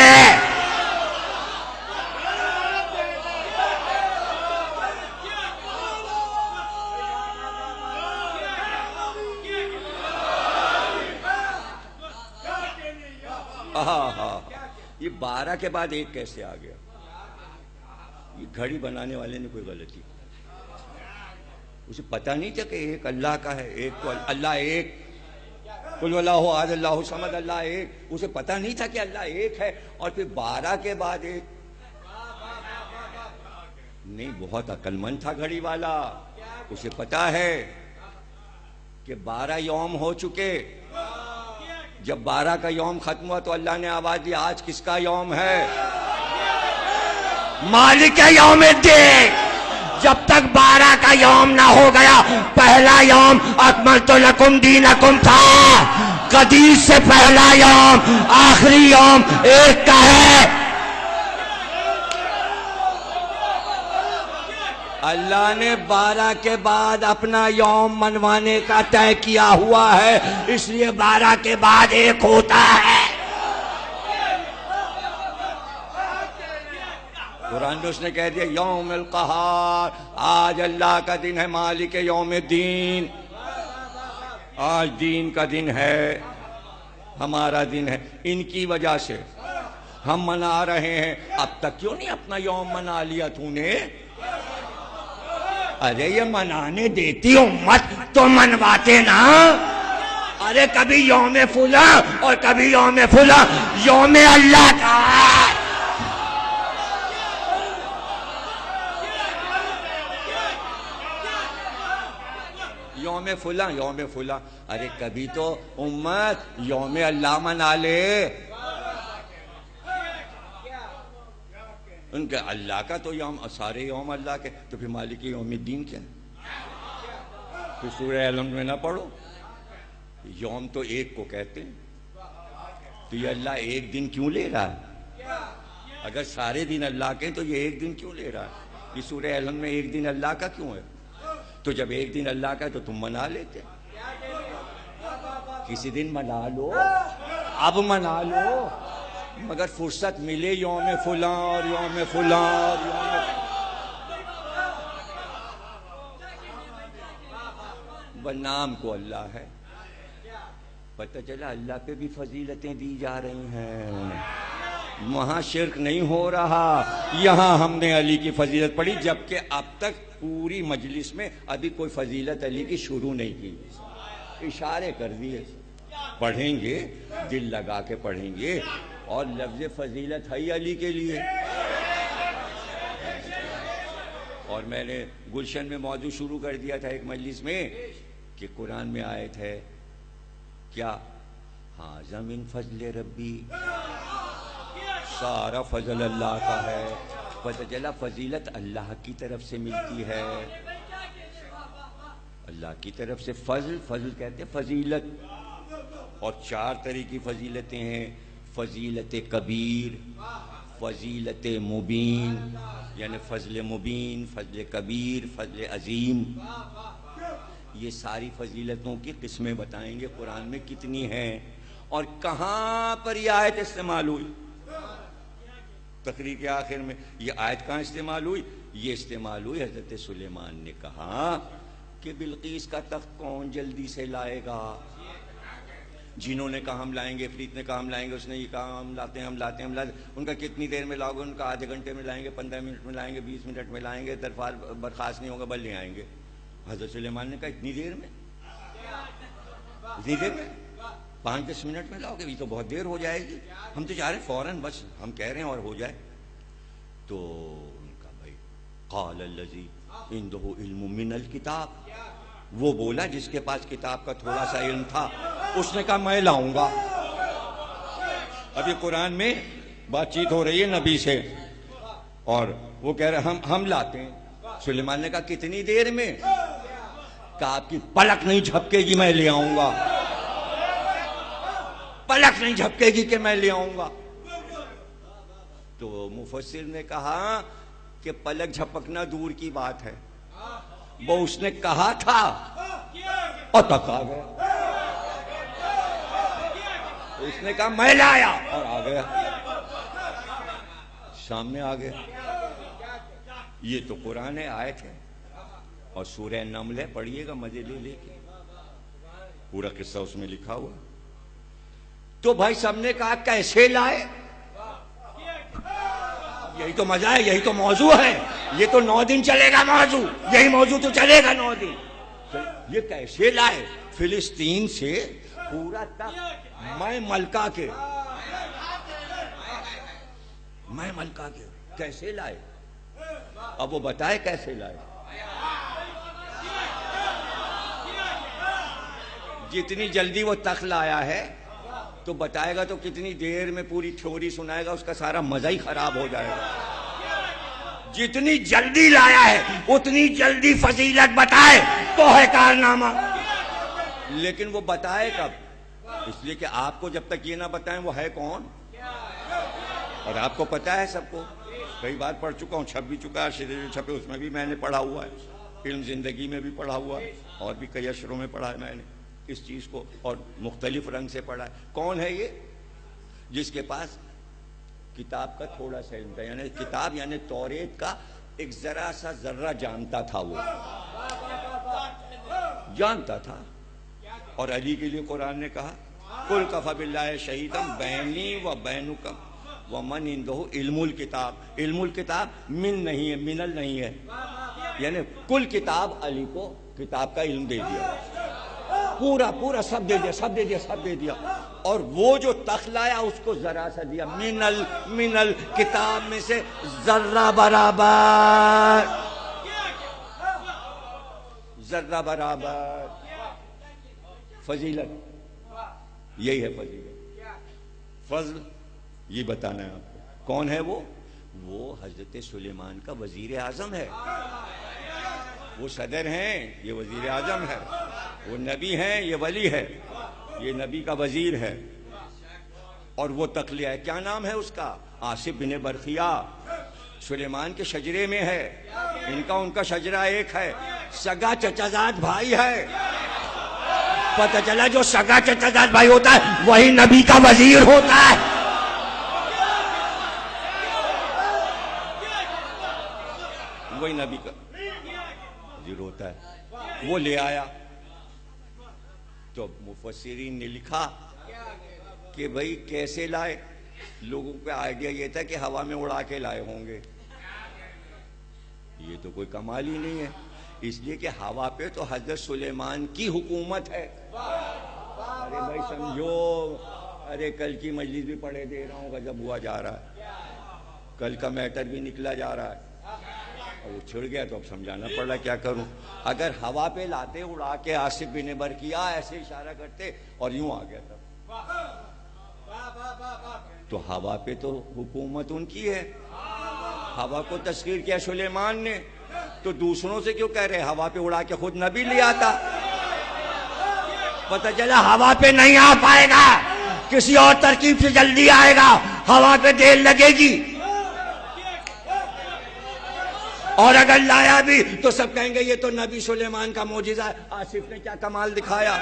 یہ 12 کے بعد ایک کیسے آ گیا؟ یہ گھڑی بنانے والے نے کوئی غلطی، اسے پتہ نہیں تھا کہ ایک اللہ کا ہے، ایک تو اللہ ایک، قل اللہ احد اللہ صمد، اللہ ایک، اسے پتہ نہیں تھا کہ اللہ ایک ہے، اور پھر 12 کے بعد ایک نہیں۔ بہت عقل مند تھا گھڑی والا، اسے پتہ ہے کہ 12 یوم ہو چکے، جب 12 کا یوم ختم ہوا تو اللہ نے آواز دی آج کس کا یوم ہے؟ مالک یوم الدین۔ جب تک 12 کا یوم نہ ہو گیا، پہلا یوم اکملت لکم دینکم تھا، قدیر سے پہلا یوم آخری یوم ایک کا ہے۔ اللہ نے 12 کے بعد اپنا یوم منوانے کا طے کیا ہوا ہے، اس لیے 12 کے بعد ایک ہوتا ہے۔ قرآن میں اس نے کہہ دیا یوم القہار، آج اللہ کا دن ہے، مالک یوم الدین، آج دین کا دن ہے، ہمارا دن ہے۔ ان کی وجہ سے ہم منا رہے ہیں۔ اب تک کیوں نہیں اپنا یوم منا لیا تو نے؟ ارے یہ منانے دیتی امت تو منواتے نا۔ ارے کبھی یوم فلاں اور کبھی یوم فلاں، یوم اللہ کا۔ یوم فلاں یوم فلاں، ارے کبھی تو امت یوم اللہ منا لے۔ ان کے اللہ کا تو یوم، سارے یوم اللہ کے، تو پھر مالک یوم الدین کیا ہے؟ تو سورہ الحمد میں نہ پڑھو؟ یوم تو ایک کو کہتے ہیں، تو یہ اللہ ایک دن کیوں لے رہا ہے؟ اگر سارے دن اللہ کے تو یہ ایک دن کیوں لے رہا ہے؟ یہ سورہ الحمد میں ایک دن اللہ کا کیوں ہے؟ تو جب ایک دن اللہ کا ہے تو تم منا لیتے، کسی دن منا لو، اب منا لو، مگر فرصت ملے یوم فلاں اور یوم فلاں اور یوم، نام کو اللہ ہے۔ پتہ چلا اللہ پہ بھی فضیلتیں دی جا رہی ہیں، وہاں شرک نہیں ہو رہا، یہاں ہم نے علی کی فضیلت پڑھی، جبکہ اب تک پوری مجلس میں ابھی کوئی فضیلت علی کی شروع نہیں کی، اشارے کر دیے۔ پڑھیں گے، دل لگا کے پڑھیں گے، اور لفظ فضیلت ہے علی کے لیے۔ اور میں نے گلشن میں موضوع شروع کر دیا تھا ایک مجلس میں کہ قرآن میں آیت ہے کیا، ھذا من فضل ربی، سارا فضل اللہ کا ہے۔ پتہ چلا فضیلت اللہ کی طرف سے ملتی ہے، اللہ کی طرف سے فضل، فضل کہتے ہیں فضیلت، اور 4 طرح کی فضیلتیں ہیں، فضیلت کبیر، فضیلت مبین، یعنی فضل مبین، فضل کبیر، فضل عظیم۔ یہ ساری فضیلتوں کی قسمیں بتائیں گے قرآن میں کتنی ہیں اور کہاں پر یہ آیت استعمال ہوئی۔ تقریر کے آخر میں یہ آیت کہاں استعمال ہوئی؟ یہ استعمال ہوئی حضرت سلیمان نے کہا کہ بلقیس کا تخت کون جلدی سے لائے گا؟ جنہوں نے کہا ہم لائیں گے، افریت نے کہا ہم لائیں گے، اس نے یہ کہا ہم لاتے ہیں، ہم لاتے ہیں، ہم لاتے ہیں۔ ان کا کتنی دیر میں لاؤ گے؟ ان کا آدھے گھنٹے میں لائیں گے، 15 منٹ میں لائیں گے، 20 منٹ میں لائیں گے، دربار برخاست نہیں ہوگا، بل نہیں آئیں گے۔ حضرت سلیمان نے کہا اتنی دیر میں؟ اتنی دیر میں 5-10 منٹ میں لاؤ گے؟ یہ تو بہت دیر ہو جائے گی، ہم تو چاہ رہے ہیں فوراً، بس ہم کہہ رہے ہیں اور ہو جائے۔ تو ان کا بھائی قال الذی عنده علم من الکتاب، وہ بولا جس کے پاس کتاب کا تھوڑا سا علم تھا، اس نے کہا میں لاؤں گا۔ ابھی قرآن میں بات چیت ہو رہی ہے نبی سے، اور وہ کہہ رہے ہم لاتے ہیں۔ سلیمان نے کہا کتنی دیر میں؟ کہا آپ کی پلک نہیں جھپکے گی میں لے آؤں گا، پلک نہیں جھپکے گی کہ میں لے آؤں گا۔ تو مفسر نے کہا کہ پلک جھپکنا دور کی بات ہے، وہ اس نے کہا تھا اور تک آ گیا، اس نے کہا میں لایا اور آ گیا، سامنے آ گیا۔ یہ تو قرآن آیت ہے، اور سورہ نمل ہے، پڑھیے گا مزے لے لے کے، پورا قصہ اس میں لکھا ہوا۔ تو بھائی سب نے کہا کیسے لائے؟ یہی تو مزہ ہے, یہی تو موضوع ہے. یہ تو 9 دن چلے گا موضوع, یہی موضوع تو چلے گا 9 دن. یہ کیسے لائے فلسطین سے پورا تخت میں ملکہ کے کیسے لائے؟ اب وہ بتائے کیسے لائے. جتنی جلدی وہ تخت لایا ہے تو بتائے گا تو کتنی دیر میں پوری تھیوری سنائے گا, اس کا سارا مزہ ہی خراب ہو جائے گا. جتنی جلدی لایا ہے اتنی جلدی فضیلت بتائے تو ہے کارنامہ. لیکن وہ بتائے کب؟ اس لیے کہ آپ کو جب تک یہ نہ بتائیں وہ ہے کون. اور آپ کو پتا ہے سب کو, کئی بار پڑھ چکا ہوں, چھپ بھی چکا ہے, شریف چھپے اس میں بھی میں نے پڑھا ہوا ہے, علم زندگی میں بھی پڑھا ہوا ہے, اور بھی کئی اشروں میں پڑھا ہے میں نے اس چیز کو, اور مختلف رنگ سے پڑھا ہے. کون ہے یہ؟ جس کے پاس کتاب کا تھوڑا سا علم تھا, یعنی کتاب یعنی توریت کا ایک ذرا سا ذرہ جانتا تھا, وہ جانتا تھا. اور علی کے لیے قرآن نے کہا قل کفی باللہ شہیدا بینی و بینکم ومن عندہ علم الکتاب. علم الکتاب من نہیں ہے, منل نہیں ہے, یعنی کل کتاب علی کو کتاب کا علم دے دیا, پورا سب دے دیا. اور وہ جو تخت لایا اس کو ذرا سا دیا, منل کتاب میں سے ذرہ برابر. فضیلت یہی ہے, فضل یہ بتانا ہے آپ کو. کون ہے وہ حضرت سلیمان کا وزیر اعظم ہے. وہ صدر ہیں, یہ وزیر اعظم ہے. وہ نبی ہیں, یہ ولی ہے, یہ نبی کا وزیر ہے. اور وہ تقلیہ ہے, کیا نام ہے اس کا؟ آصف بن برخیا. سلیمان کے شجرے میں ہے, ان کا شجرہ ایک ہے, سگا چچازاد بھائی ہے. پتہ چلا جو سگا چچازاد بھائی ہوتا ہے وہی نبی کا وزیر ہوتا ہے. وہی نبی کا وزیر ہوتا ہے. وہ لے آیا تو مفسرین نے لکھا کہ بھئی کیسے لائے. لوگوں کا آئیڈیا یہ تھا کہ ہوا میں اڑا کے لائے ہوں گے. یہ تو کوئی کمال ہی نہیں ہے, اس لیے کہ ہوا پہ تو حضرت سلیمان کی حکومت ہے. ارے بھائی سمجھو, ارے کل کی مجلس بھی پڑھے دے رہا ہوں, غضب ہوا جا رہا ہے, کل کا میٹر بھی نکلا جا رہا ہے, اور وہ چھڑ گیا تو اب سمجھانا پڑ رہا, کیا کروں. اگر ہوا پہ لاتے اڑا کے آصف بن برقیہ ایسے اشارہ کرتے اور یوں آ گیا تب, تو ہوا پہ تو حکومت ان کی ہے. ہوا کو تسخیر کیا سلیمان نے, تو دوسروں سے کیوں کہہ رہے ہوا پہ اڑا کے خود نبی لے آتا. پتہ چلا ہوا پہ نہیں آ پائے گا, کسی اور ترکیب سے جلدی آئے گا, ہوا پہ دیر لگے گی. اور اگر لایا بھی تو سب کہیں گے یہ تو نبی سلیمان کا معجزہ ہے, آصف نے کیا کمال دکھایا.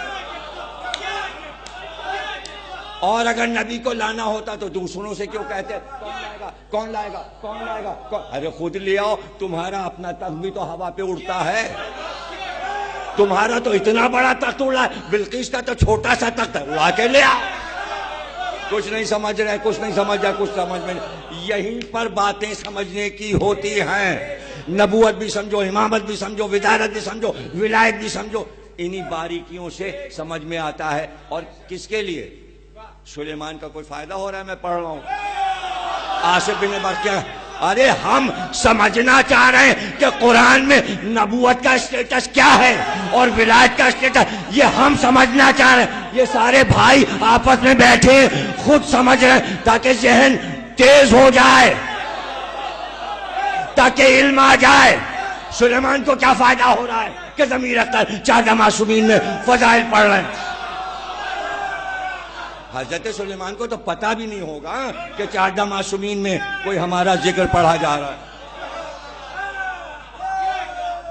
اور اگر نبی کو لانا ہوتا تو دوسروں سے کیوں کہتے کون لائے گا. ارے خود لے آؤ, تمہارا اپنا تخت بھی تو ہوا پہ اڑتا ہے. تمہارا تو اتنا بڑا تخت اڑا ہے, بلقیس کا تو چھوٹا سا تخت ہے, اڑا کے لے آؤ. کچھ نہیں سمجھ رہے, کچھ سمجھ میں نہیں. یہیں پر باتیں سمجھنے کی ہوتی ہیں. نبوت بھی سمجھو, امامت بھی سمجھو, وزارت بھی سمجھو, ولایت بھی سمجھو. انہی باریکیوں سے سمجھ میں آتا ہے. اور کس کے لیے؟ سلیمان کا کوئی فائدہ ہو رہا ہے؟ میں پڑھ رہا ہوں آصف بن برقیہ. ارے ہم سمجھنا چاہ رہے ہیں کہ قرآن میں نبوت کا اسٹیٹس کیا ہے اور ولایت کا اسٹیٹس, یہ ہم سمجھنا چاہ رہے ہیں. یہ سارے بھائی آپس میں بیٹھے خود سمجھ رہے ہیں تاکہ ذہن تیز ہو جائے, تاکہ علم آ جائے. سلیمان کو کیا فائدہ ہو رہا ہے کہ ضمیر اختر 14 معصومین میں فضائل پڑھ رہے ہیں. حضرت سلیمان کو تو پتہ بھی نہیں ہوگا کہ 14 معصومین میں کوئی ہمارا ذکر پڑھا جا رہا ہے.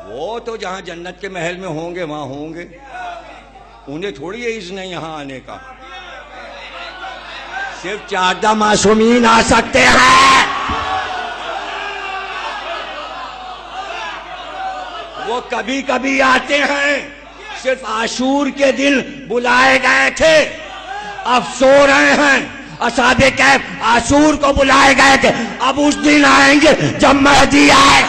وہ تو جہاں جنت کے محل میں ہوں گے وہاں ہوں گے, انہیں تھوڑی ہے اذن یہاں آنے کا. صرف 14 معصومین آ سکتے ہیں. وہ کبھی کبھی آتے ہیں, صرف عاشور کے دن بلائے گئے تھے, اب سو رہے ہیں, اصحاب کہف عاشور کو بلائے گئے تھے، اب اس دن آئیں گے جب مہدی آئے۔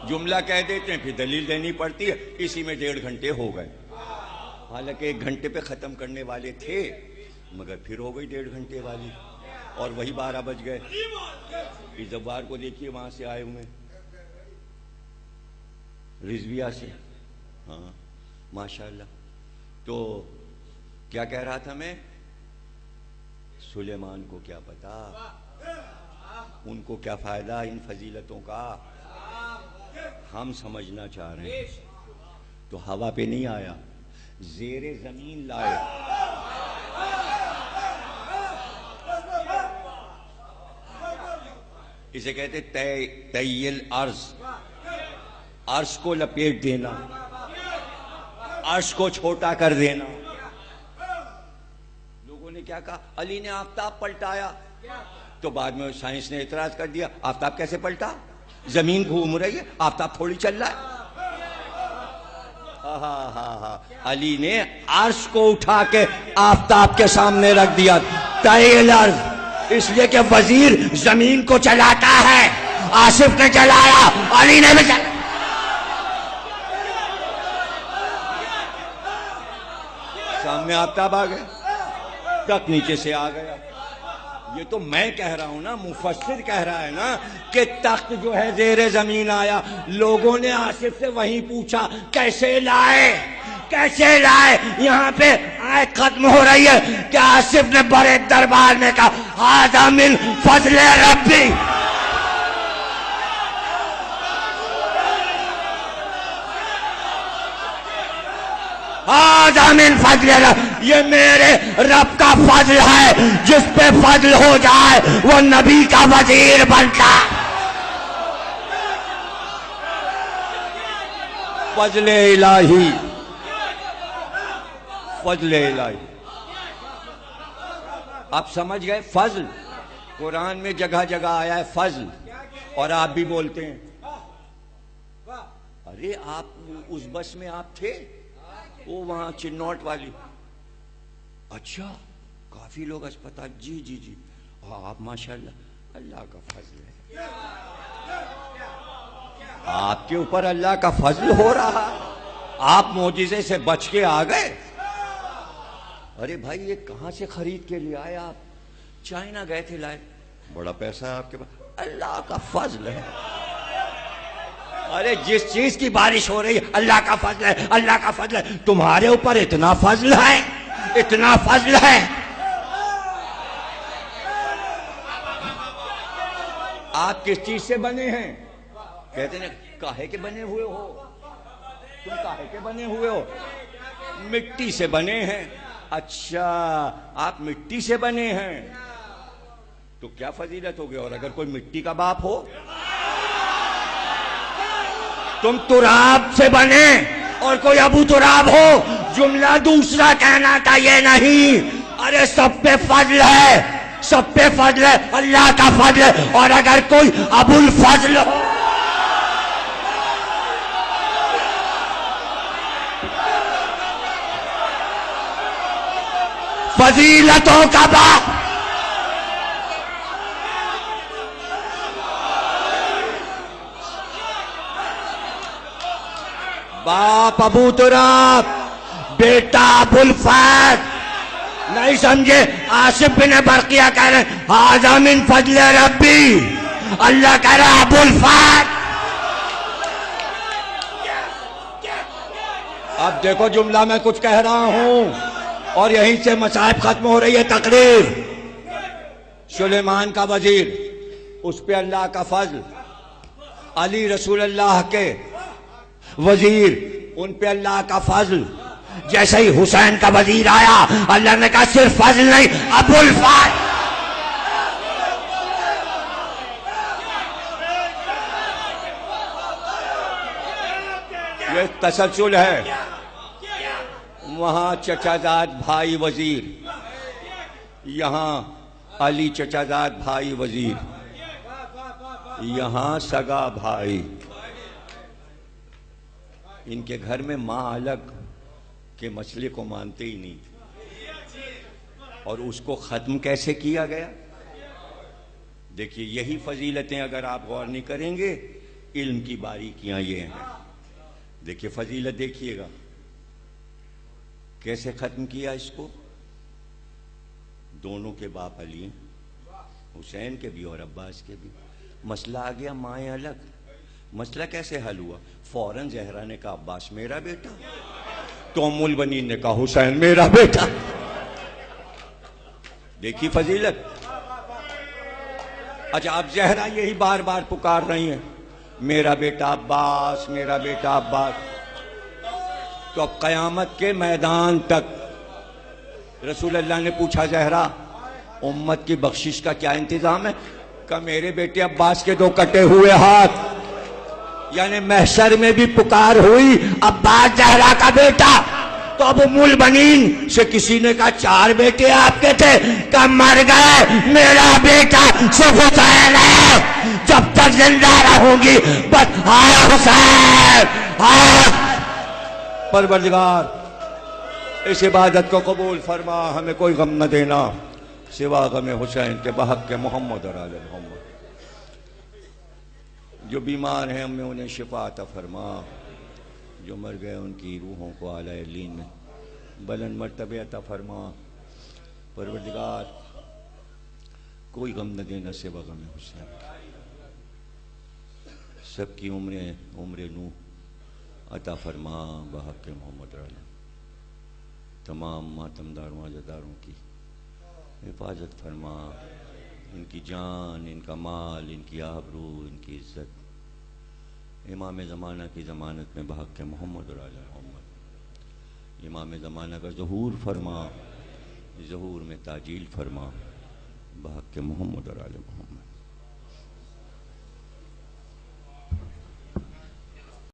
جملہ کہہ دیتے ہیں پھر دلیل دینی پڑتی ہے، اسی میں 1.5 گھنٹے ہو گئے، حالانکہ 1 گھنٹے پہ ختم کرنے والے تھے، مگر پھر ہو گئی 1.5 گھنٹے والی، اور وہی 12 بج گئے۔ اس زوار کو دیکھیے وہاں سے آئے ہوئے رضویہ سے، ہاں ماشاءاللہ۔ تو کیا کہہ رہا تھا میں؟ سلیمان کو کیا پتا، ان کو کیا فائدہ ان فضیلتوں کا، ہم سمجھنا چاہ رہے ہیں۔ تو ہوا پہ نہیں آیا، زیر زمین لائے۔ اسے کہتے تیل عرض، عرش کو لپیٹ دینا، عرش کو چھوٹا کر دینا۔ لوگوں نے کیا کہا؟ علی نے آفتاب پلٹایا، تو بعد میں سائنس نے اعتراض کر دیا آفتاب کیسے پلٹا؟ زمین گھوم رہی ہے، آفتاب تھوڑی چل رہا ہے۔ علی نے عرش کو اٹھا کے آفتاب کے سامنے رکھ دیا، تیل عرض، اس لیے کہ وزیر زمین کو چلاتا ہے، آصف نے چلایا، علی نے بھی چلایا۔ سامنے آفتاب آ گئے، تک نیچے سے آ گیا۔ یہ تو میں کہہ رہا ہوں نا، مفسر کہہ رہا ہے نا کہ تخت جو ہے زیر زمین آیا۔ لوگوں نے آصف سے وہیں پوچھا کیسے لائے، کیسے لائے؟ یہاں پہ آیت ختم ہو رہی ہے کہ آصف نے بڑے دربار میں کہا ھذا من فضل ربی، ھذا من فضل ربی، یہ میرے رب کا فضل ہے، جس پہ فضل ہو جائے وہ نبی کا وزیر بنتا۔ فضل الہی، فضل الہی، آپ سمجھ گئے؟ فضل قرآن میں جگہ جگہ آیا ہے فضل، اور آپ بھی بولتے ہیں۔ ارے آپ اس بس میں آپ تھے، وہ وہاں چنوٹ والی؟ اچھا، کافی لوگ اسپتال، جی جی جی، آپ ماشاءاللہ، اللہ کا فضل ہے، آپ کے اوپر اللہ کا فضل ہو رہا، آپ معجزے سے بچ کے آ گئے۔ ارے بھائی یہ کہاں سے خرید کے لے آئے آپ؟ چائنا گئے تھے لائے، بڑا پیسہ ہے آپ کے پاس، اللہ کا فضل ہے۔ ارے جس چیز کی بارش ہو رہی ہے اللہ کا فضل ہے، اللہ کا فضل ہے، تمہارے اوپر اتنا فضل ہے، اتنا فضل ہے۔ آپ کس چیز سے بنے ہیں؟ کہتے ہیں کاہے کے بنے ہوئے ہو؟ تم کاہے کے بنے ہوئے ہو؟ مٹی سے بنے ہیں۔ اچھا، آپ مٹی سے بنے ہیں تو کیا فضیلت ہوگی؟ اور اگر کوئی مٹی کا باپ ہو؟ تم تراب سے بنے اور کوئی ابو تراب ہو، جملہ دوسرا کہنا تھا، یہ نہیں۔ ارے سب پہ فضل ہے، سب پہ فضل ہے، اللہ کا فضل ہے، اور اگر کوئی ابو الفضل ہو، فضیلتوں کا باپ، باپ ابو تراب، بیٹا ابو الفضل۔ نہیں سمجھے؟ آصف بن برقیہ کہہ رہے ھذا من فضل ربی، اللہ کہہ رہا ابو الفضل۔ اب دیکھو جملہ میں کچھ کہہ رہا ہوں اور یہیں سے مصائب ختم ہو رہی ہے۔ تقریر سلیمان کا وزیر، اس پہ اللہ کا فضل، علی رسول اللہ کے وزیر، ان پہ اللہ کا فضل۔ جیسے ہی حسین کا وزیر آیا، اللہ نے کہا صرف فضل نہیں، ابو الفضل۔ یہ تسلسل ہے۔ وہاں چچا زاد بھائی وزیر، یہاں علی چچا زاد بھائی وزیر، یہاں سگا بھائی، ان کے گھر میں ماں الگ کے مسئلے کو مانتے ہی نہیں، اور اس کو ختم کیسے کیا گیا؟ دیکھیے یہی فضیلتیں اگر آپ غور نہیں کریں گے، علم کی باریکیاں یہ ہیں۔ دیکھیے فضیلت دیکھیے گا کیسے ختم کیا اس کو۔ دونوں کے باپ علی ہیں، حسین کے بھی اور عباس کے بھی۔ مسئلہ آ گیا مائیں الگ، مسئلہ کیسے حل ہوا؟ فوراً زہرا نے کہا عباس میرا بیٹا، تو ام البنین نے کہا حسین میرا بیٹا۔ دیکھی فضیلت۔ اچھا اب زہرا یہی بار بار پکار رہی ہیں میرا بیٹا عباس، میرا بیٹا عباس، تو اب قیامت کے میدان تک رسول اللہ نے پوچھا زہرا امت کی بخشش کا کیا انتظام ہے؟ کہ میرے بیٹے عباس کے 2 کٹے ہوئے ہاتھ، یعنی محشر میں بھی پکار ہوئی عباس زہرا کا بیٹا۔ تو اب ام البنین سے کسی نے کہا 4 بیٹے آپ کے تھے، کہ مر گئے، میرا بیٹا صرف حسین ہے، جب تک زندہ رہوں گی بس ہائے حسین ہائے۔ پروردگار اس عبادت کو قبول فرما، ہمیں کوئی غم نہ دینا سوا غم حسین کے بحق کے محمد اور آل محمد۔ جو بیمار ہیں ہمیں انہیں شفا عطا فرما، جو مر گئے ان کی روحوں کو اعلی علیین میں بلند مرتبے عطا فرما۔ پروردگار کوئی غم نہ دینا سوا غم حسین، سب کی عمر نوح عطا فرما بحق کے محمد اور آل۔ تمام ماتمداروں عزاداروں کی حفاظت فرما، ان کی جان، ان کا مال، ان کی آبرو، ان کی عزت امام زمانہ کی ضمانت میں بحق کے محمد اور آل محمد۔ امام زمانہ کا ظہور فرما، ظہور میں تاجیل فرما بحق کے محمد اور آل محمد۔